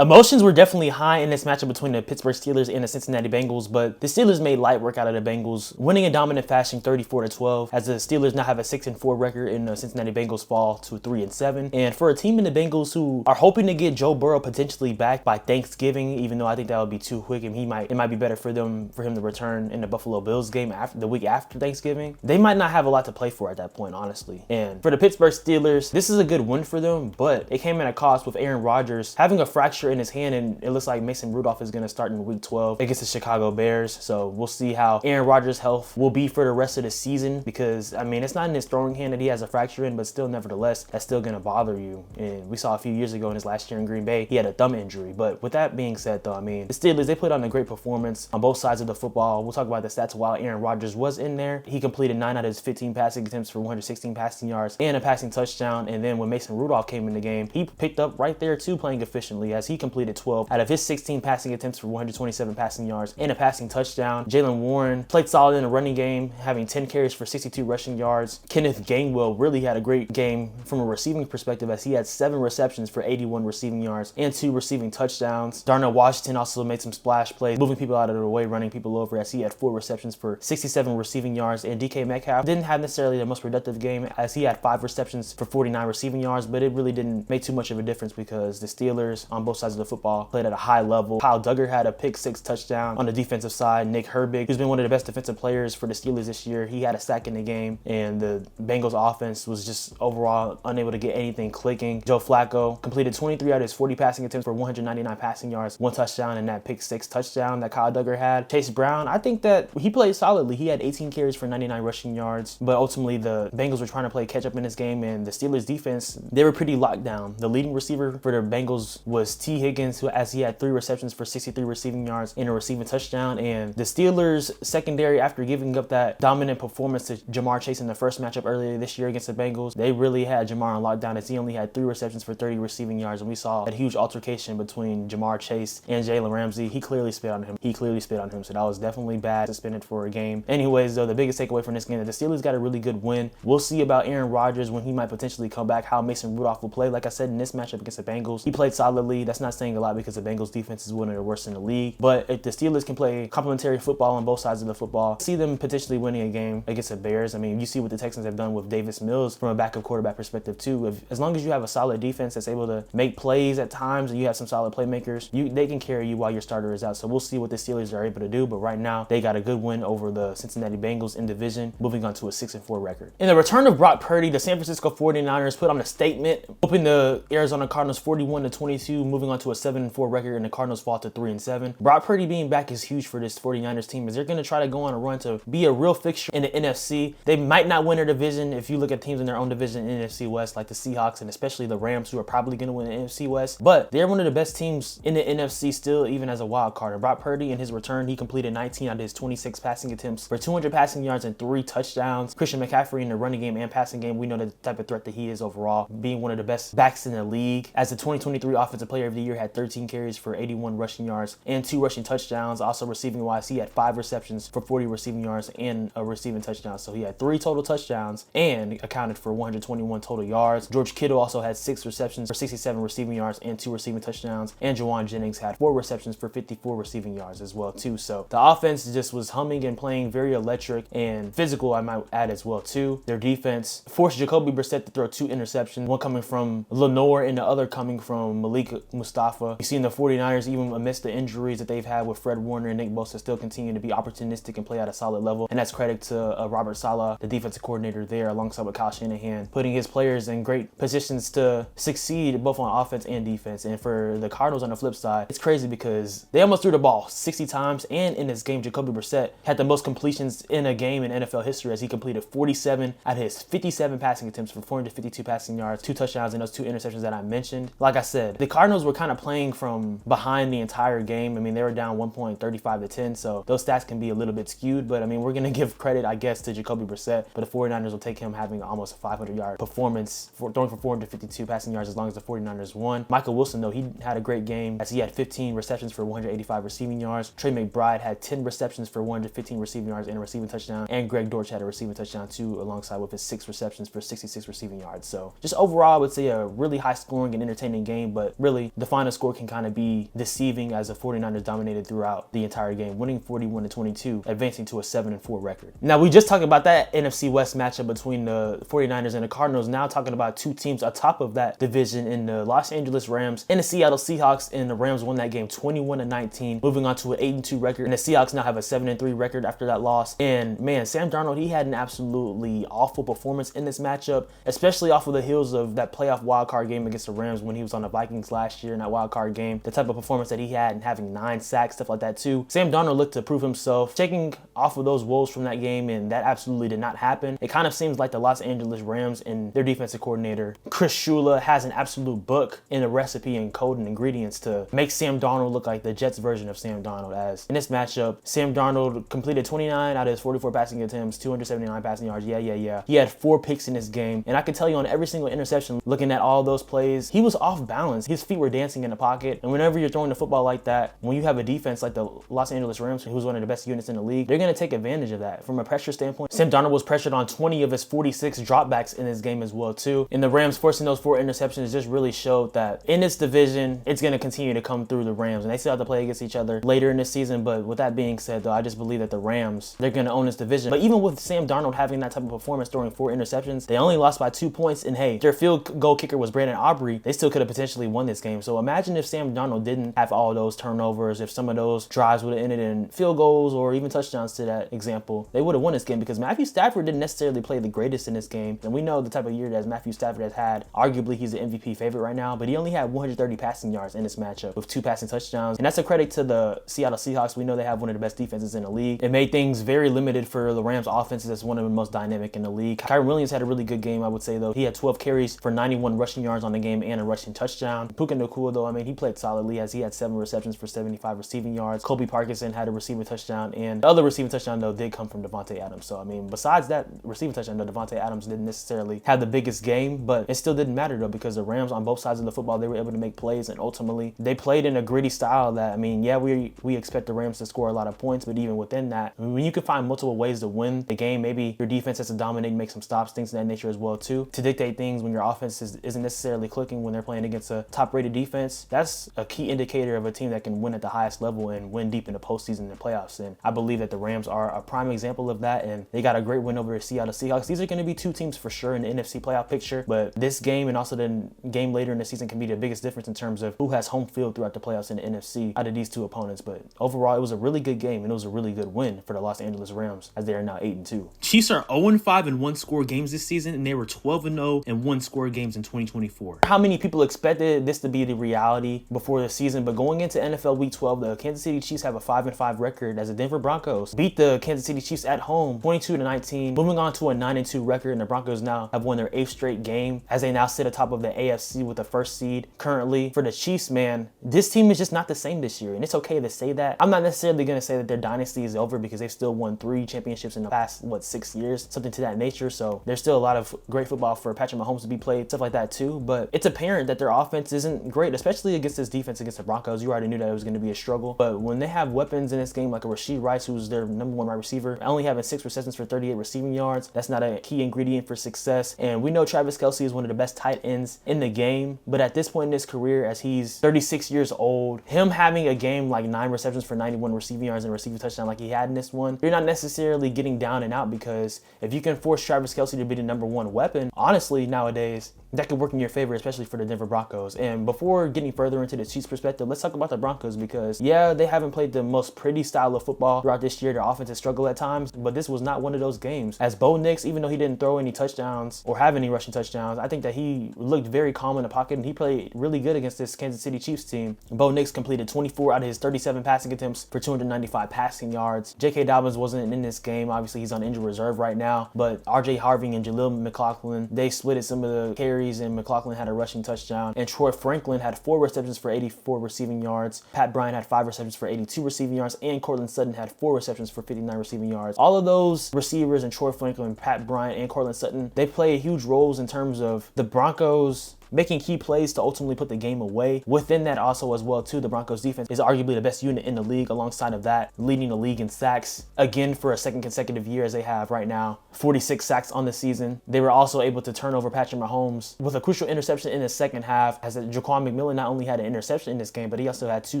Emotions were definitely high in this matchup between the Pittsburgh Steelers and the Cincinnati Bengals, but the Steelers made light work out of the Bengals, winning in dominant fashion 34-12, as the Steelers now have a 6-4 record and the Cincinnati Bengals fall to 3-7. And for a team in the Bengals who are hoping to get Joe Burrow potentially back by Thanksgiving, even though I think that would be too quick and it might be better for him to return in the Buffalo Bills game the week after Thanksgiving, they might not have a lot to play for at that point, honestly. And for the Pittsburgh Steelers, this is a good win for them, but it came at a cost with Aaron Rodgers having a fracture in his hand, and it looks like Mason Rudolph is going to start in week 12 against the Chicago Bears. So we'll see how Aaron Rodgers' health will be for the rest of the season, because I mean, it's not in his throwing hand that he has a fracture in, but still, nevertheless, that's still going to bother you. And we saw a few years ago in his last year in Green Bay, he had a thumb injury. But with that being said, though, I mean, the Steelers, they put on a great performance on both sides of the football. We'll talk about the stats while Aaron Rodgers was in there. He completed 9 out of his 15 passing attempts for 116 passing yards and a passing touchdown. And then when Mason Rudolph came in the game, he picked up right there too, playing efficiently, as he completed 12 out of his 16 passing attempts for 127 passing yards and a passing touchdown. Jaylen Warren played solid in the running game, having 10 carries for 62 rushing yards. Kenneth Gainwell really had a great game from a receiving perspective, as he had 7 receptions for 81 receiving yards and 2 receiving touchdowns. Darnell Washington also made some splash plays, moving people out of the way, running people over, as he had 4 receptions for 67 receiving yards. And DK Metcalf didn't have necessarily the most productive game, as he had 5 receptions for 49 receiving yards, but it really didn't make too much of a difference because the Steelers on both sides of the football played at a high level. Kyle Duggar had a pick 6 touchdown on the defensive side. Nick Herbig, who's been one of the best defensive players for the Steelers this year, he had a sack in the game, and the Bengals offense was just overall unable to get anything clicking. Joe Flacco completed 23 out of his 40 passing attempts for 199 passing yards, 1 touchdown, and that pick 6 touchdown that Kyle Duggar had. Chase Brown, I think that he played solidly. He had 18 carries for 99 rushing yards, but ultimately the Bengals were trying to play catch up in this game, and the Steelers defense, they were pretty locked down. The leading receiver for the Bengals was T. Higgins, who, as he had 3 receptions for 63 receiving yards and a receiving touchdown. And the Steelers secondary, after giving up that dominant performance to Jamar Chase in the first matchup earlier this year against the Bengals, they really had Jamar on lockdown, as he only had 3 receptions for 30 receiving yards. And we saw a huge altercation between Jamar Chase and Jalen Ramsey. He clearly spit on him. So that was definitely bad, suspended for a game. Anyways, though, the biggest takeaway from this game is the Steelers got a really good win. We'll see about Aaron Rodgers when he might potentially come back, how Mason Rudolph will play. Like I said, in this matchup against the Bengals, he played solidly. That's not saying a lot because the Bengals defense is one of the worst in the league. But if the Steelers can play complementary football on both sides of the football, see them potentially winning a game against the Bears. I mean, you see what the Texans have done with Davis Mills from a backup quarterback perspective too. As long as you have a solid defense that's able to make plays at times, and you have some solid playmakers, they can carry you while your starter is out. So we'll see what the Steelers are able to do. But right now, they got a good win over the Cincinnati Bengals in division, moving on to a 6-4 record. In the return of Brock Purdy, the San Francisco 49ers put on a statement, whooping the Arizona Cardinals 41-22, moving on to a 7-4 record, and the Cardinals fall to 3-7. Brock Purdy being back is huge for this 49ers team, as they're going to try to go on a run to be a real fixture in the NFC. They might not win their division if you look at teams in their own division in the NFC West, like the Seahawks and especially the Rams, who are probably going to win the NFC West. But they're one of the best teams in the NFC still, even as a wild card. And Brock Purdy, in his return, he completed 19 out of his 26 passing attempts for 200 passing yards and 3 touchdowns. Christian McCaffrey in the running game and passing game, we know the type of threat that he is overall, being one of the best backs in the league. As the 2023 Offensive Player of the Year, had 13 carries for 81 rushing yards and 2 rushing touchdowns. Also receiving wise, he had 5 receptions for 40 receiving yards and a receiving touchdown. So he had 3 total touchdowns and accounted for 121 total yards. George Kittle also had 6 receptions for 67 receiving yards and 2 receiving touchdowns. And Juwan Jennings had 4 receptions for 54 receiving yards as well too. So the offense just was humming and playing very electric and physical, I might add as well too. Their defense forced Jacoby Brissett to throw 2 interceptions, one coming from Lenore and the other coming from Malik Mustafa. You've seen the 49ers, even amidst the injuries that they've had with Fred Warner and Nick Bosa, still continue to be opportunistic and play at a solid level. And that's credit to Robert Saleh, the defensive coordinator there, alongside with Kyle Shanahan, putting his players in great positions to succeed both on offense and defense. And for the Cardinals on the flip side, it's crazy because they almost threw the ball 60 times. And in this game, Jacoby Brissett had the most completions in a game in NFL history, as he completed 47 out of his 57 passing attempts for 452 passing yards, 2 touchdowns, and those 2 interceptions that I mentioned. Like I said, the Cardinals were kind of playing from behind the entire game. I mean, they were down 1.35-10, so those stats can be a little bit skewed. But I mean, we're going to give credit, I guess, to Jacoby Brissett. But the 49ers will take him having almost a 500-yard performance, throwing for 452 passing yards, as long as the 49ers won. Michael Wilson, though, he had a great game, as he had 15 receptions for 185 receiving yards. Trey McBride had 10 receptions for 115 receiving yards and a receiving touchdown. And Greg Dortch had a receiving touchdown too, alongside with his 6 receptions for 66 receiving yards. So just overall, I would say a really high scoring and entertaining game, but really the final score can kind of be deceiving, as the 49ers dominated throughout the entire game, winning 41-22, advancing to a 7-4 record. Now, we just talked about that NFC West matchup between the 49ers and the Cardinals. Now talking about 2 teams atop of that division in the Los Angeles Rams and the Seattle Seahawks, and the Rams won that game 21-19, moving on to an 8-2 record, and the Seahawks now have a 7-3 record after that loss. And man, Sam Darnold, he had an absolutely awful performance in this matchup, especially off of the heels of that playoff wildcard game against the Rams when he was on the Vikings last year. that wild card game. The type of performance that he had and having 9 sacks, stuff like that too. Sam Darnold looked to prove himself, shaking off of those woes from that game, and that absolutely did not happen. It kind of seems like the Los Angeles Rams and their defensive coordinator, Chris Shula, has an absolute book in the recipe and code and ingredients to make Sam Darnold look like the Jets version of Sam Darnold. As in this matchup, Sam Darnold completed 29 out of his 44 passing attempts, 279 passing yards. Yeah. He had 4 picks in this game, and I can tell you on every single interception, looking at all those plays, he was off balance. His feet were dancing in the pocket, and whenever you're throwing the football like that, when you have a defense like the Los Angeles Rams, who's one of the best units in the league, they're going to take advantage of that. From a pressure standpoint, Sam Darnold was pressured on 20 of his 46 dropbacks in this game as well too, and the Rams forcing those 4 interceptions just really showed that in this division, it's going to continue to come through the Rams, and they still have to play against each other later in this season. But with that being said, though, I just believe that the Rams, they're going to own this division. But even with Sam Darnold having that type of performance, throwing 4 interceptions, they only lost by 2 points, and hey, their field goal kicker was Brandon Aubrey. They still could have potentially won this game. So imagine if Sam Darnold didn't have all those turnovers, if some of those drives would have ended in field goals or even touchdowns to that example, they would have won this game, because Matthew Stafford didn't necessarily play the greatest in this game. And we know the type of year that Matthew Stafford has had. Arguably, he's the MVP favorite right now, but he only had 130 passing yards in this matchup with 2 passing touchdowns. And that's a credit to the Seattle Seahawks. We know they have one of the best defenses in the league. It made things very limited for the Rams offenses. That's one of the most dynamic in the league. Kyren Williams had a really good game, I would say, though. He had 12 carries for 91 rushing yards on the game and a rushing touchdown. Puka Nacua, though, I mean, he played solidly, as he had 7 receptions for 75 receiving yards. Colby Parkinson had a receiving touchdown, and the other receiving touchdown, though, did come from Devontae Adams. So, I mean, besides that receiving touchdown, though, Devontae Adams didn't necessarily have the biggest game, but it still didn't matter, though, because the Rams on both sides of the football, they were able to make plays, and ultimately, they played in a gritty style that, I mean, yeah, we expect the Rams to score a lot of points, but even within that, I mean, when you can find multiple ways to win the game, maybe your defense has to dominate, make some stops, things of that nature as well, too, to dictate things when your offense isn't necessarily clicking when they're playing against a top-rated defense. That's a key indicator of a team that can win at the highest level and win deep in the postseason and the playoffs. And I believe that the Rams are a prime example of that, and they got a great win over the Seattle Seahawks. These are going to be 2 teams for sure in the NFC playoff picture, but this game and also the game later in the season can be the biggest difference in terms of who has home field throughout the playoffs in the NFC out of these 2 opponents. But overall, it was a really good game, and it was a really good win for the Los Angeles Rams, as they are now 8-2. Chiefs are 0-5 in 1-score games this season, and they were 12-0 in 1-score games in 2024. How many people expected this to be the reality before the season? But going into NFL Week 12, the Kansas City Chiefs have a 5-5 record, as the Denver Broncos beat the Kansas City Chiefs at home 22-19, moving on to a 9-2 record. And the Broncos now have won their 8th straight game, as they now sit atop of the AFC with the 1st seed currently. For the Chiefs, man, this team is just not the same this year, and it's okay to say that. I'm not necessarily going to say that their dynasty is over, because they've still won 3 championships in the past 6 years, something to that nature. So there's still a lot of great football for Patrick Mahomes to be played, stuff like that too. But it's apparent that their offense isn't great, especially against this defense against the Broncos. You already knew that it was going to be a struggle. But when they have weapons in this game, like a Rashee Rice, who's their number 1 wide receiver, only having 6 receptions for 38 receiving yards, that's not a key ingredient for success. And we know Travis Kelce is one of the best tight ends in the game. But at this point in his career, as he's 36 years old, him having a game like 9 receptions for 91 receiving yards and a receiving touchdown like he had in this one, you're not necessarily getting down and out, because if you can force Travis Kelce to be the number 1 weapon, honestly, nowadays, that could work in your favor, especially for the Denver Broncos. And before getting further into the Chiefs' perspective, let's talk about the Broncos, because yeah, they haven't played the most pretty style of football throughout this year. Their offense has struggled at times, but this was not one of those games. As Bo Nix, even though he didn't throw any touchdowns or have any rushing touchdowns, I think that he looked very calm in the pocket, and he played really good against this Kansas City Chiefs team. Bo Nix completed 24 out of his 37 passing attempts for 295 passing yards. J.K. Dobbins wasn't in this game. Obviously, he's on injured reserve right now, but R.J. Harvey and Jaleel McLaughlin, they splitted some of the carries, and McLaughlin had a rushing touchdown. And Troy Franklin had 4 receptions for 84 receiving yards. Pat Bryant had 5 receptions for 82 receiving yards, and Cortland Sutton had 4 receptions for 59 receiving yards. All of those receivers, and Troy Franklin, Pat Bryant, and Cortland Sutton, they played huge roles in terms of the Broncos making key plays to ultimately put the game away. Within that also as well too, the Broncos defense is arguably the best unit in the league, alongside of that, leading the league in sacks again for a 2nd consecutive year, as they have right now 46 sacks on the season. They were also able to turn over Patrick Mahomes with a crucial interception in the second half, as Jaquan McMillan not only had an interception in this game, but he also had 2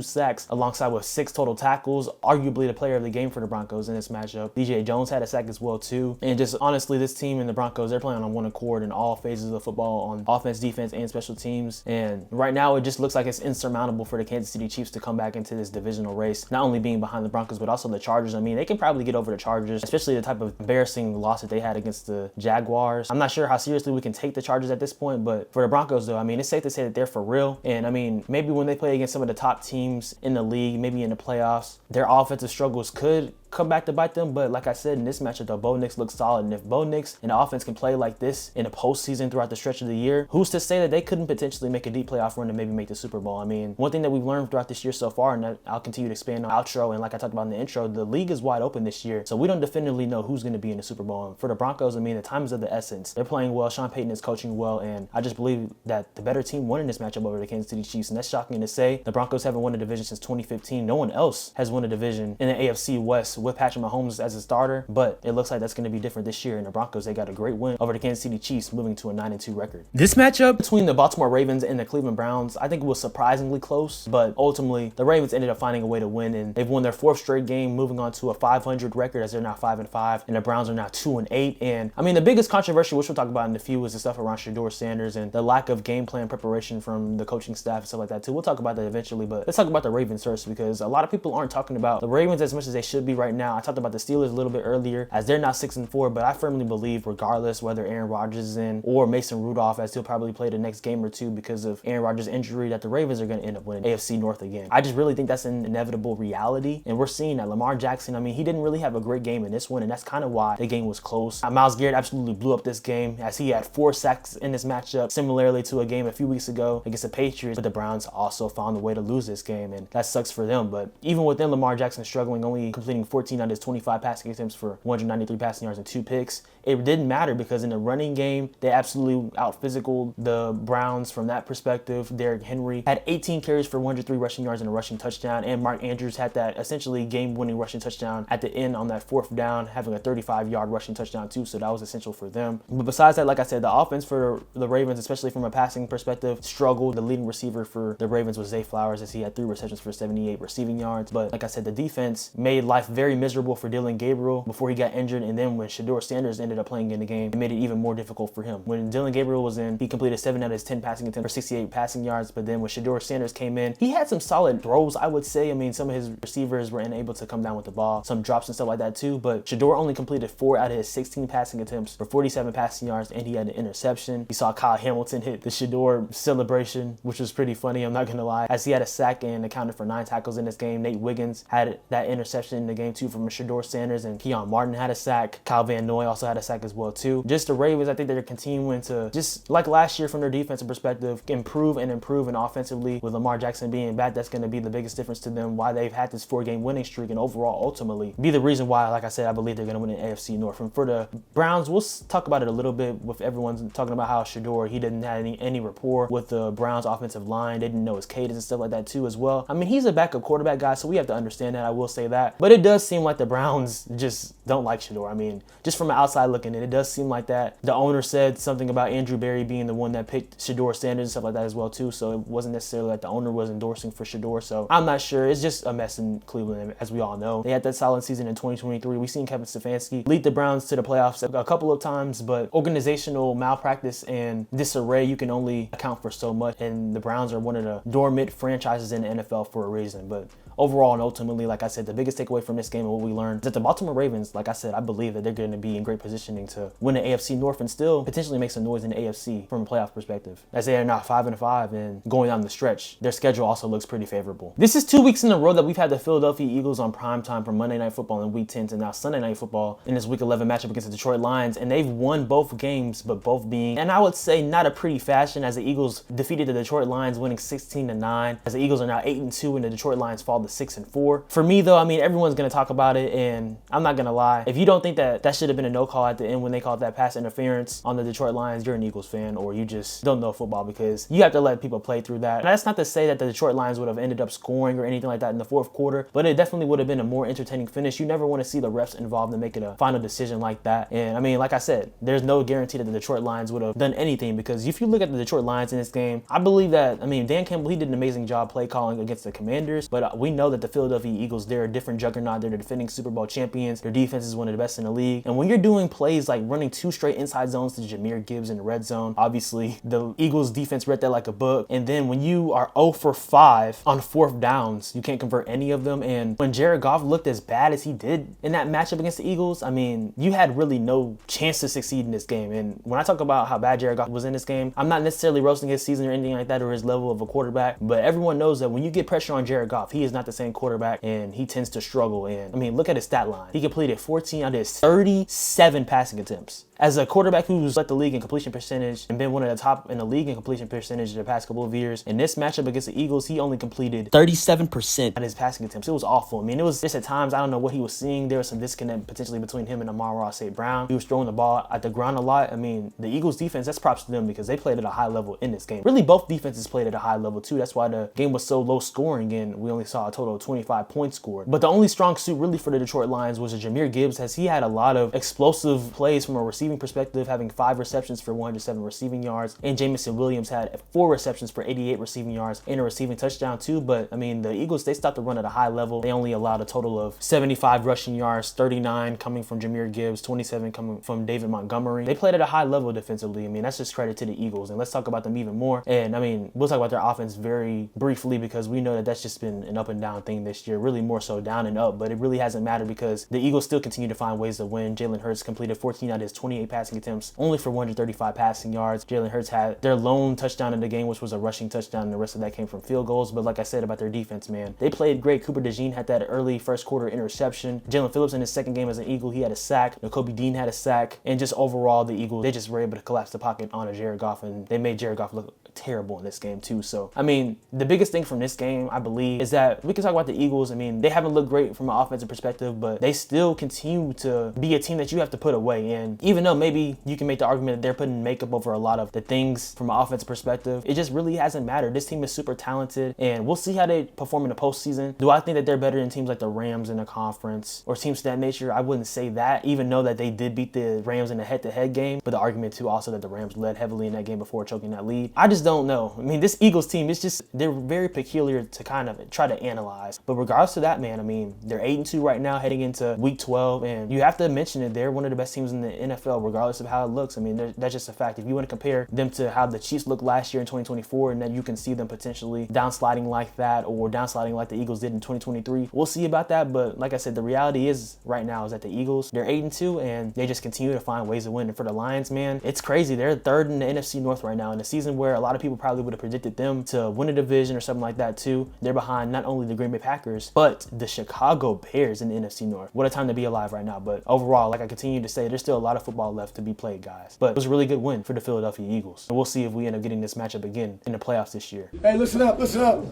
sacks alongside with 6 total tackles, arguably the player of the game for the Broncos in this matchup. DJ Jones had a sack as well too. And just honestly, this team and the Broncos, they're playing on one accord in all phases of football, on offense, defense, and special teams. And right now, it just looks like it's insurmountable for the Kansas City Chiefs to come back into this divisional race, not only being behind the Broncos, but also the Chargers. I mean, they can probably get over the Chargers, especially the type of embarrassing loss that they had against the Jaguars. I'm not sure how seriously we can take the Chargers at this point, but for the Broncos, though, I mean, it's safe to say that they're for real. And I mean, maybe when they play against some of the top teams in the league, maybe in the playoffs, their offensive struggles could come back to bite them. But like I said, in this matchup, though, Bo Nix looks solid. And if Bo Nix and the offense can play like this in a postseason throughout the stretch of the year, who's to say that they couldn't potentially make a deep playoff run and maybe make the Super Bowl? I mean, one thing that we've learned throughout this year so far, and I'll continue to expand on outro, and like I talked about in the intro, the league is wide open this year. So we don't definitively know who's going to be in the Super Bowl. And for the Broncos, I mean, the time is of the essence. They're playing well. Sean Payton is coaching well. And I just believe that the better team won in this matchup over the Kansas City Chiefs. And that's shocking to say. The Broncos haven't won a division since 2015. No one else has won a division in the AFC West with Patrick Mahomes as a starter, but it looks like that's going to be different this year. And the Broncos, they got a great win over the Kansas City Chiefs, moving to a 9-2 record. This matchup Between the Baltimore Ravens and the Cleveland Browns, I think it was surprisingly close, but ultimately the Ravens ended up finding a way to win, and they've won their 4th straight game, moving on to a 500 record as they're now 5-5, and the Browns are now 2-8. And I mean, the biggest controversy, which we'll talk about in a few, is the stuff around Shedeur Sanders and the lack of game plan preparation from the coaching staff and stuff like that too. We'll talk about that eventually, but let's talk about the Ravens first, because a lot of people aren't talking about the Ravens as much as they should be right now. I talked about the Steelers a little bit earlier, as they're now 6-4, but I firmly believe, regardless whether Aaron Rodgers is in or Mason Rudolph, as he'll probably play the next game or two because of Aaron Rodgers' injury, that the Ravens are going to end up winning AFC North again. I just really think that's an inevitable reality, and we're seeing that Lamar Jackson, I mean, he didn't really have a great game in this one, and that's kind of why the game was close. Myles Garrett absolutely blew up this game, as he had 4 sacks in this matchup, similarly to a game a few weeks ago against the Patriots, but the Browns also found a way to lose this game, and that sucks for them. But even within Lamar Jackson struggling, only completing 14 out of his 25 passing attempts for 193 passing yards and 2 picks, it didn't matter, because in the running game, they absolutely out-physicaled the Browns from that perspective. Derrick Henry had 18 carries for 103 rushing yards and a rushing touchdown, and Mark Andrews had that essentially game-winning rushing touchdown at the end on that 4th down, having a 35-yard rushing touchdown too, so that was essential for them. But besides that, like I said, the offense for the Ravens, especially from a passing perspective, struggled. The leading receiver for the Ravens was Zay Flowers, as he had 3 receptions for 78 receiving yards. But like I said, the defense made life very miserable for Dylan Gabriel before he got injured, and then when Shedeur Sanders ended up playing in the game, it made it even more difficult for him. When Dylan Gabriel was in, he completed 7 out of his 10 passing attempts for 68 passing yards, but then when Shedeur Sanders came in, he had some solid throws, I would say. I mean, some of his receivers were unable to come down with the ball, some drops and stuff like that too, but Shedeur only completed 4 out of his 16 passing attempts for 47 passing yards, and he had an interception. You saw Kyle Hamilton hit the Shedeur celebration, which was pretty funny, I'm not gonna lie, as he had a sack and accounted for 9 tackles in this game. Nate Wiggins had that interception in the game too from Shedeur Sanders, and Keon Martin had a sack. Kyle Van Noy also had a sack as well too. Just the Ravens, I think they're continuing to, just like last year from their defensive perspective, improve, and offensively. With Lamar Jackson being back, that's going to be the biggest difference to them, why they've had this 4-game winning streak, and overall ultimately be the reason why, like I said, I believe they're going to win an AFC North. And for the Browns, we'll talk about it a little bit, with everyone talking about how Shedeur, he didn't have any rapport with the Browns offensive line. They didn't know his cadence and stuff like that too as well. I mean, he's a backup quarterback guy, so we have to understand that, I will say that. But it does seem like the Browns just don't like Shedeur. I mean, just from the outside looking in, it does seem like that. The owner said something about Andrew Berry being the one that picked Shedeur Sanders and stuff like that as well too, so it wasn't necessarily like the owner was endorsing for Shedeur, so I'm not sure. It's just a mess in Cleveland, as we all know. They had that solid season in 2023. We've seen Kevin Stefanski lead the Browns to the playoffs a couple of times, but organizational malpractice and disarray, you can only account for so much, and the Browns are one of the dormant franchises in the NFL for a reason. But overall and ultimately, like I said, the biggest takeaway from this game and what we learned is that the Baltimore Ravens, like I said, I believe that they're going to be in great positioning to win the AFC North and still potentially make some noise in the AFC from a playoff perspective, as they are now 5-5, and going down the stretch, their schedule also looks pretty favorable. This is 2 weeks in a row that we've had the Philadelphia Eagles on primetime from Monday Night Football in Week 10 to now Sunday Night Football in this Week 11 matchup against the Detroit Lions, and they've won both games, but both being, and I would say, not a pretty fashion, as the Eagles defeated the Detroit Lions, winning 16-9, as the Eagles are now 8-2 and the Detroit Lions fall to 6-4. For me though, I mean, everyone's going to talk about it, and I'm not going to lie. If you don't think that should have been a no call at the end when they called that pass interference on the Detroit Lions, you're an Eagles fan, or you just don't know football, because you have to let people play through that. And that's not to say that the Detroit Lions would have ended up scoring or anything like that in the 4th quarter, but it definitely would have been a more entertaining finish. You never want to see the refs involved in making a final decision like that. And I mean, like I said, there's no guarantee that the Detroit Lions would have done anything, because if you look at the Detroit Lions in this game, I believe that, I mean, Dan Campbell, he did an amazing job play calling against the Commanders, but we know that the Philadelphia Eagles, they're a different juggernaut. They're the defending Super Bowl champions. Their defense is one of the best in the league. And when you're doing plays like running 2 straight inside zones to Jahmyr Gibbs in the red zone, obviously the Eagles defense read that like a book. And then when you are 0 for 5 on 4th downs, you can't convert any of them. And when Jared Goff looked as bad as he did in that matchup against the Eagles, I mean, you had really no chance to succeed in this game. And when I talk about how bad Jared Goff was in this game, I'm not necessarily roasting his season or anything like that or his level of a quarterback, but everyone knows that when you get pressure on Jared Goff, he is not the same quarterback and he tends to struggle. And I mean, look at his stat line. He completed 14 out of his 37 passing attempts. As a quarterback who's led the league in completion percentage and been one of the top in the league in completion percentage the past couple of years, in this matchup against the Eagles, he only completed 37% of his passing attempts. It was awful. I mean, it was just at times, I don't know what he was seeing. There was some disconnect potentially between him and Amon-Ra St. Brown. He was throwing the ball at the ground a lot. I mean, the Eagles defense, that's props to them because they played at a high level in this game. Really, both defenses played at a high level too. That's why the game was so low scoring and we only saw a total of 25 points scored. But the only strong suit really for the Detroit Lions was Jahmyr Gibbs, as he had a lot of explosive plays from a receiving perspective, having 5 receptions for 107 receiving yards, and Jamison Williams had 4 receptions for 88 receiving yards and a receiving touchdown too. But I mean, the Eagles, they stopped the run at a high level. They only allowed a total of 75 rushing yards, 39 coming from Jahmyr Gibbs, 27 coming from David Montgomery. They played at a high level defensively. I mean, that's just credit to the Eagles. And let's talk about them even more. And I mean, we'll talk about their offense very briefly because we know that that's just been an up and down thing this year, really more so down and up, but it really hasn't mattered because the Eagles still continue to find ways to win. Jalen Hurts completed 14 out of his 28 passing attempts, only for 135 passing yards. Jalen Hurts had their lone touchdown in the game, which was a rushing touchdown, and the rest of that came from field goals. But like I said about their defense, man, they played great. Cooper DeJean had that early first quarter interception. Jalen Phillips in his second game as an Eagle, he had a sack. Nakobe Dean had a sack. And just overall, the Eagles, they just were able to collapse the pocket on a Jared Goff, and they made Jared Goff look terrible in this game too. So, I mean, the biggest thing from this game, I believe, is that we can talk about the Eagles. I mean, they haven't looked great from an offensive perspective, but they still continue to be a team that you have to put away. And even though maybe you can make the argument that they're putting makeup over a lot of the things from an offensive perspective, it just really hasn't mattered. This team is super talented, and we'll see how they perform in the postseason. Do I think that they're better than teams like the Rams in the conference or teams of that nature? I wouldn't say that, even though that they did beat the Rams in a head-to-head game. But the argument too also that the Rams led heavily in that game before choking that lead. I just don't know. I mean, this Eagles team, it's just, they're very peculiar to kind of try to analyze. But regardless of that, man, I mean, they're 8-2 right now heading into week 12, and you have to mention it, they're one of the best teams in the NFL regardless of how it looks. I mean, that's just a fact. If you want to compare them to how the Chiefs looked last year in 2024, and then you can see them potentially downsliding like that or downsliding like the Eagles did in 2023, we'll see about that. But like I said, the reality is right now is that the Eagles, they're 8-2, and they just continue to find ways to win. And for the Lions, man, it's crazy. They're third in the NFC North right now in a season where a lot of people probably would have predicted them to win a division or something like that too. They're behind not only the Green Bay Packers, but the Chicago Bears in the NFC North. What a time to be alive right now. But overall, like I continue to say, there's still a lot of football left to be played, guys. But it was a really good win for the Philadelphia Eagles. And we'll see if we end up getting this matchup again in the playoffs this year. Hey, listen up, listen up.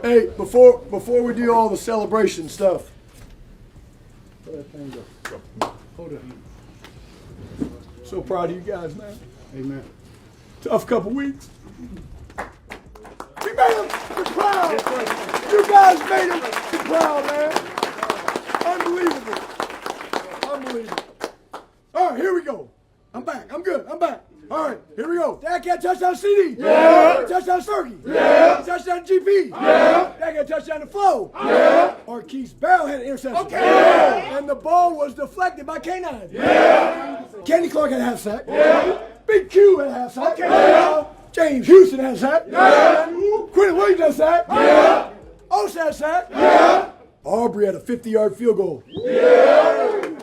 Hey, before we do all the celebration stuff, let that thing go. Hold it. So proud of you guys, man. Amen. Tough couple weeks. We made them proud. You guys made them proud, man. Unbelievable. All right, here we go. I'm back. I'm good. I'm back. All right, here we go. Dad got touchdown CD. Yeah. Touchdown Fergie. Yeah. Touchdown GP. Yeah. Dad got touchdown to Flo. Yeah. Marquise Barrow had an interception. Okay. Yeah. And the ball was deflected by K9. Yeah. Kenny Clark had a half sack. Yeah. Big Q had a half sack. Okay. Yeah. James Houston had a sack. Yeah. Quentin Williams had a sack. Yeah. Osh had a sack. Yeah. Aubrey had a 50-yard field goal. Yeah.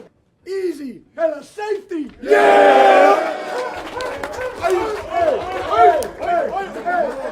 Easy had a safety. Yeah.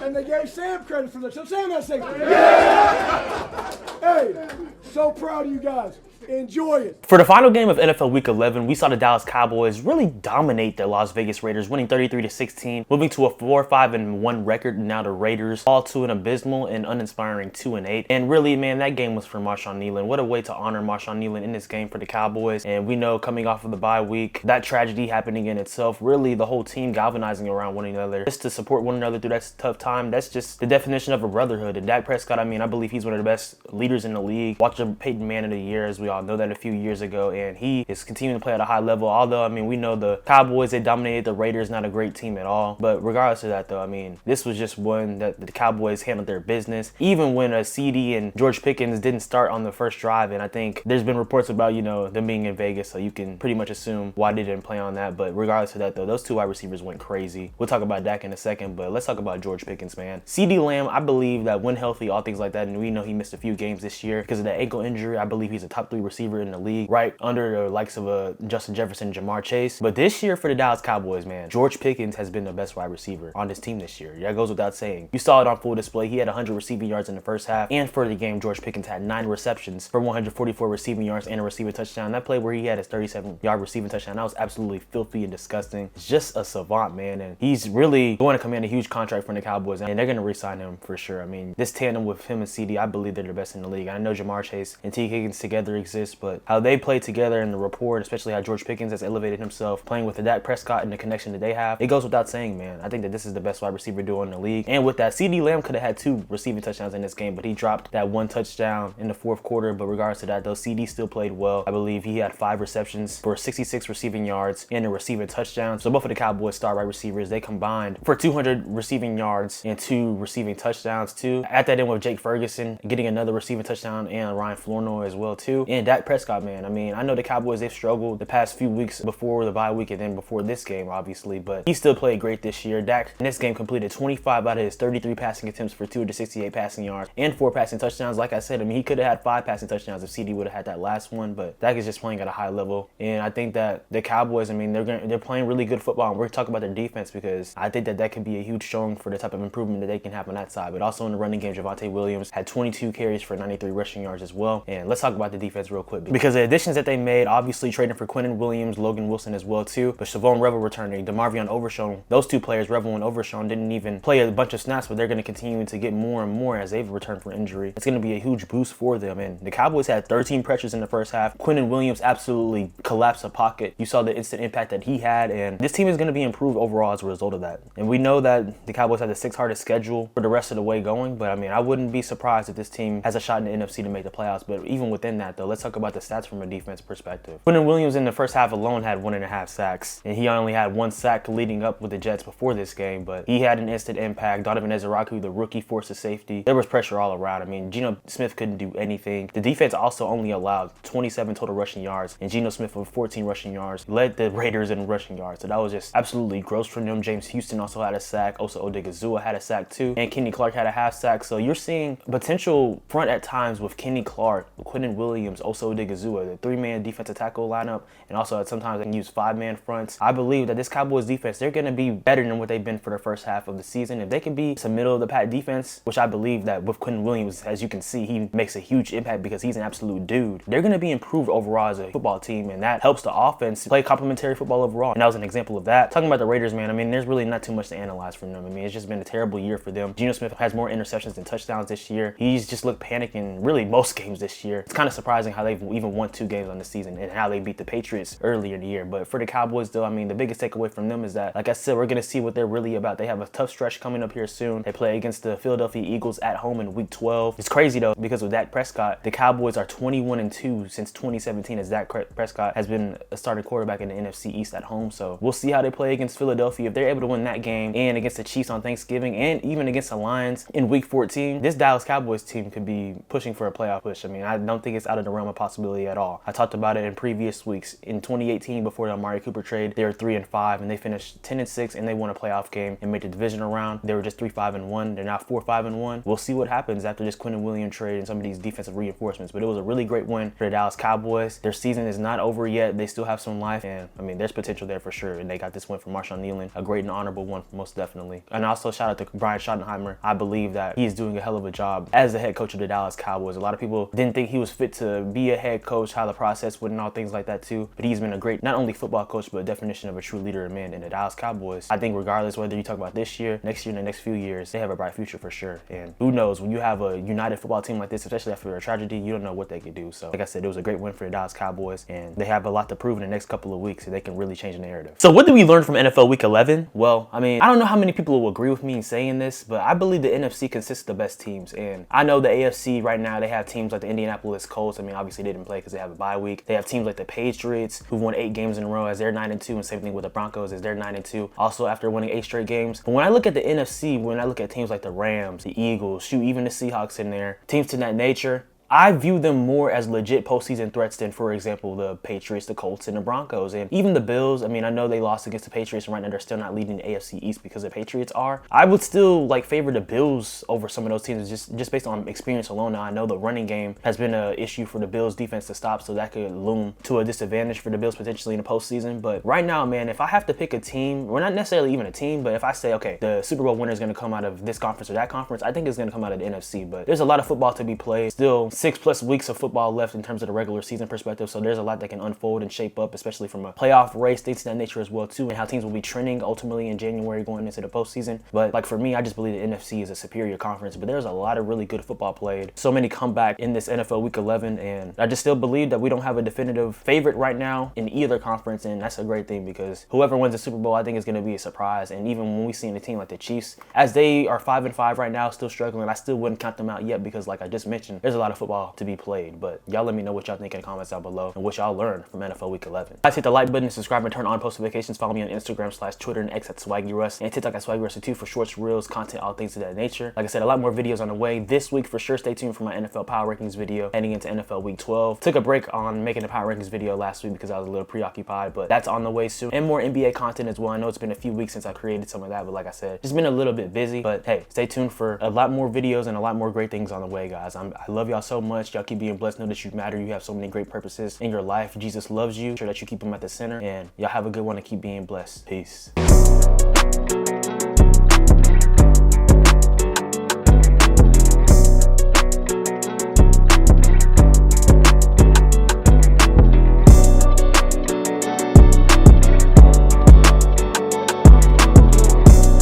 And they gave Sam credit for that. So Sam had safety. Yeah. Hey, so proud of you guys. Enjoy it. For the final game of NFL Week 11, we saw the Dallas Cowboys really dominate the Las Vegas Raiders, winning 33-16, moving to a 4-5-1 record. And now the Raiders fall to an abysmal and uninspiring 2-8. And really, man, that game was for Marshawn Kneeland. What a way to honor Marshawn Kneeland in this game for the Cowboys. And we know coming off of the bye week, that tragedy happening in itself, really the whole team galvanizing around one another, just to support one another through that tough time. That's just the definition of a brotherhood. And Dak Prescott, I mean, I believe he's one of the best leaders in the league. Watch a Peyton Manning of the year, as we all y'all know that a few years ago, and he is continuing to play at a high level. Although, I mean, we know the Cowboys, they dominated the Raiders, not a great team at all. But regardless of that, though, I mean, this was just one that the Cowboys handled their business. Even when CD and George Pickens didn't start on the first drive, and I think there's been reports about, you know, them being in Vegas, so you can pretty much assume why they didn't play on that. But regardless of that, though, those two wide receivers went crazy. We'll talk about Dak in a second, but let's talk about George Pickens, man. CD Lamb, I believe that when healthy, all things like that, and we know he missed a few games this year because of that ankle injury. I believe he's a top 3 receiver in the league, right under the likes of Justin Jefferson, Jamar Chase. But this year for the Dallas Cowboys, man, George Pickens has been the best wide receiver on this team this year. That goes without saying. You saw it on full display. He had 100 receiving yards in the first half, and for the game, George Pickens had 9 receptions for 144 receiving yards and a receiving touchdown. That play where he had his 37-yard receiving touchdown, that was absolutely filthy and disgusting. It's just a savant, man, and he's really going to command a huge contract from the Cowboys, and they're going to re-sign him for sure. I mean, this tandem with him and CD, I believe they're the best in the league. I know Jamar Chase and T. Higgins together exist, but how they play together and the rapport, and especially how George Pickens has elevated himself playing with the Dak Prescott and the connection that they have, it goes without saying, man. I think that this is the best wide receiver duo in the league. And with that, CD Lamb could have had 2 receiving touchdowns in this game, but he dropped that 1 touchdown in the fourth quarter. But regardless of that, though, CD still played well. I believe he had 5 receptions for 66 receiving yards and a receiving touchdown. So both of the Cowboys star wide receivers, they combined for 200 receiving yards and 2 receiving touchdowns too. At that end with Jake Ferguson getting another receiving touchdown and Ryan Flournoy as well too. And Dak Prescott, man. I mean, I know the Cowboys, they've struggled the past few weeks before the bye week and then before this game, obviously, but he still played great this year. Dak in this game completed 25 out of his 33 passing attempts for 268 passing yards and 4 passing touchdowns. Like I said, I mean, he could have had 5 passing touchdowns if CD would have had that last one, but Dak is just playing at a high level. And I think that the Cowboys, I mean, they're playing really good football, and we're talking about their defense because I think that could be a huge showing for the type of improvement that they can have on that side. But also in the running game, Javonte Williams had 22 carries for 93 rushing yards as well. And let's talk about the defense real quick because the additions that they made, obviously trading for Quinnen Williams, Logan Wilson as well too, but Shavon Revel returning, DeMarvion Overshown, those 2 players, Revel and Overshown, didn't even play a bunch of snaps, but they're going to continue to get more and more as they've returned from injury. It's going to be a huge boost for them. And the Cowboys had 13 pressures in the first half. Quinnen Williams absolutely collapsed the pocket. You saw the instant impact that he had, and this team is going to be improved overall as a result of that. And we know that the Cowboys have the 6th hardest schedule for the rest of the way going, but I mean, I wouldn't be surprised if this team has a shot in the NFC to make the playoffs. But even within that, though, let's talk about the stats from a defense perspective. Quinnen Williams in the first half alone had 1.5 sacks, and he only had 1 sack leading up with the Jets before this game, but he had an instant impact. Donovan Ezeraku, the rookie, forced a safety. There was pressure all around. I mean, Geno Smith couldn't do anything. The defense also only allowed 27 total rushing yards, and Geno Smith with 14 rushing yards led the Raiders in rushing yards. So that was just absolutely gross from them. James Houston also had a sack. Osa Odigizua had a sack too, and Kenny Clark had a half sack. So you're seeing potential front at times with Kenny Clark, Quinnen Williams, Osa Odigizua, the 3-man defensive tackle lineup, and also sometimes they can use 5-man fronts. I believe that this Cowboys defense, they're going to be better than what they've been for the first half of the season. If they can be some middle of the pack defense, which I believe that with Quinnen Williams, as you can see, he makes a huge impact because he's an absolute dude. They're going to be improved overall as a football team, and that helps the offense play complementary football overall. And that was an example of that. Talking about the Raiders, man, I mean, there's really not too much to analyze from them. I mean, it's just been a terrible year for them. Geno Smith has more interceptions than touchdowns this year. He's just looked panicking really most games this year. It's kind of surprising how they've even won 2 games on the season and how they beat the Patriots earlier in the year. But for the Cowboys, though, I mean, the biggest takeaway from them is that, like I said, we're going to see what they're really about. They have a tough stretch coming up here soon. They play against the Philadelphia Eagles at home in week 12. It's crazy, though, because with Dak Prescott, the Cowboys are 21-2 since 2017 as Dak Prescott has been a starting quarterback in the NFC East at home. So we'll see how they play against Philadelphia. If they're able to win that game and against the Chiefs on Thanksgiving and even against the Lions in week 14, this Dallas Cowboys team could be pushing for a playoff push. I mean, I don't think it's out of the realm of possibility at all. I talked about it in previous weeks. In 2018, before the Amari Cooper trade, they were 3-5 and they finished 10-6 and they won a playoff game and made the divisional round. They were just 3-5-1. They're now 4-5-1. We'll see what happens after this Quinnen Williams trade and some of these defensive reinforcements. But it was a really great win for the Dallas Cowboys. Their season is not over yet. They still have some life, and I mean, there's potential there for sure. And they got this win from Marshawn Nealon, a great and honorable one, most definitely. And also shout out to Brian Schottenheimer. I believe that he's doing a hell of a job as the head coach of the Dallas Cowboys. A lot of people didn't think he was fit to be a head coach, how the process would and all things like that too. But he's been a great, not only football coach, but a definition of a true leader and man in the Dallas Cowboys. I think regardless whether you talk about this year, next year, and the next few years, they have a bright future for sure. And who knows, when you have a united football team like this, especially after a tragedy, you don't know what they could do. So like I said, it was a great win for the Dallas Cowboys, and they have a lot to prove in the next couple of weeks, so they can really change the narrative. So what did we learn from NFL Week 11? Well, I mean, I don't know how many people will agree with me in saying this, but I believe the NFC consists of the best teams. And I know the AFC right now, they have teams like the Indianapolis Colts. I mean, obviously obviously didn't play because they have a bye week. They have teams like the Patriots, who won 8 games in a row as they're 9-2, and same thing with the Broncos as they're 9-2, also after winning 8 straight games. But when I look at the NFC, when I look at teams like the Rams, the Eagles, shoot, even the Seahawks in there, teams to that nature, I view them more as legit postseason threats than, for example, the Patriots, the Colts, and the Broncos. And even the Bills, I mean, I know they lost against the Patriots, and right now they're still not leading the AFC East because the Patriots are. I would still favor the Bills over some of those teams just based on experience alone. Now, I know the running game has been an issue for the Bills defense to stop, so that could loom to a disadvantage for the Bills potentially in the postseason. But right now, man, if I have to pick a team, well, not necessarily even a team, but if I say, okay, the Super Bowl winner is going to come out of this conference or that conference, I think it's going to come out of the NFC. But there's a lot of football to be played. Still 6+ weeks of football left in terms of the regular season perspective, so there's a lot that can unfold and shape up, especially from a playoff race, things of that nature as well too, and how teams will be trending ultimately in January going into the postseason. But for me, I just believe the NFC is a superior conference, but there's a lot of really good football played, so many comeback in this NFL Week 11, and I just still believe that we don't have a definitive favorite right now in either conference, and that's a great thing because whoever wins the Super Bowl, I think is going to be a surprise. And even when we see in a team like the Chiefs, as they are 5-5 right now, still struggling, I still wouldn't count them out yet because like I just mentioned, there's a lot of football to be played. But y'all let me know what y'all think in the comments down below and what y'all learned from NFL Week 11. Guys, hit the like button, subscribe, and turn on post notifications. Follow me on Instagram, Twitter, and X at SwaggyRuss, and TikTok at SwaggyRuss2 for shorts, reels, content, all things of that nature. Like I said, a lot more videos on the way this week for sure. Stay tuned for my NFL Power Rankings video heading into NFL Week 12. Took a break on making the Power Rankings video last week because I was a little preoccupied, but that's on the way soon. And more NBA content as well. I know it's been a few weeks since I created some of that, but like I said, just been a little bit busy. But hey, stay tuned for a lot more videos and a lot more great things on the way, guys. I love y'all so much. Y'all keep being blessed. Know that you matter. You have so many great purposes in your life. Jesus loves you. Make sure that you keep him at the center, and y'all have a good one and keep being blessed. Peace.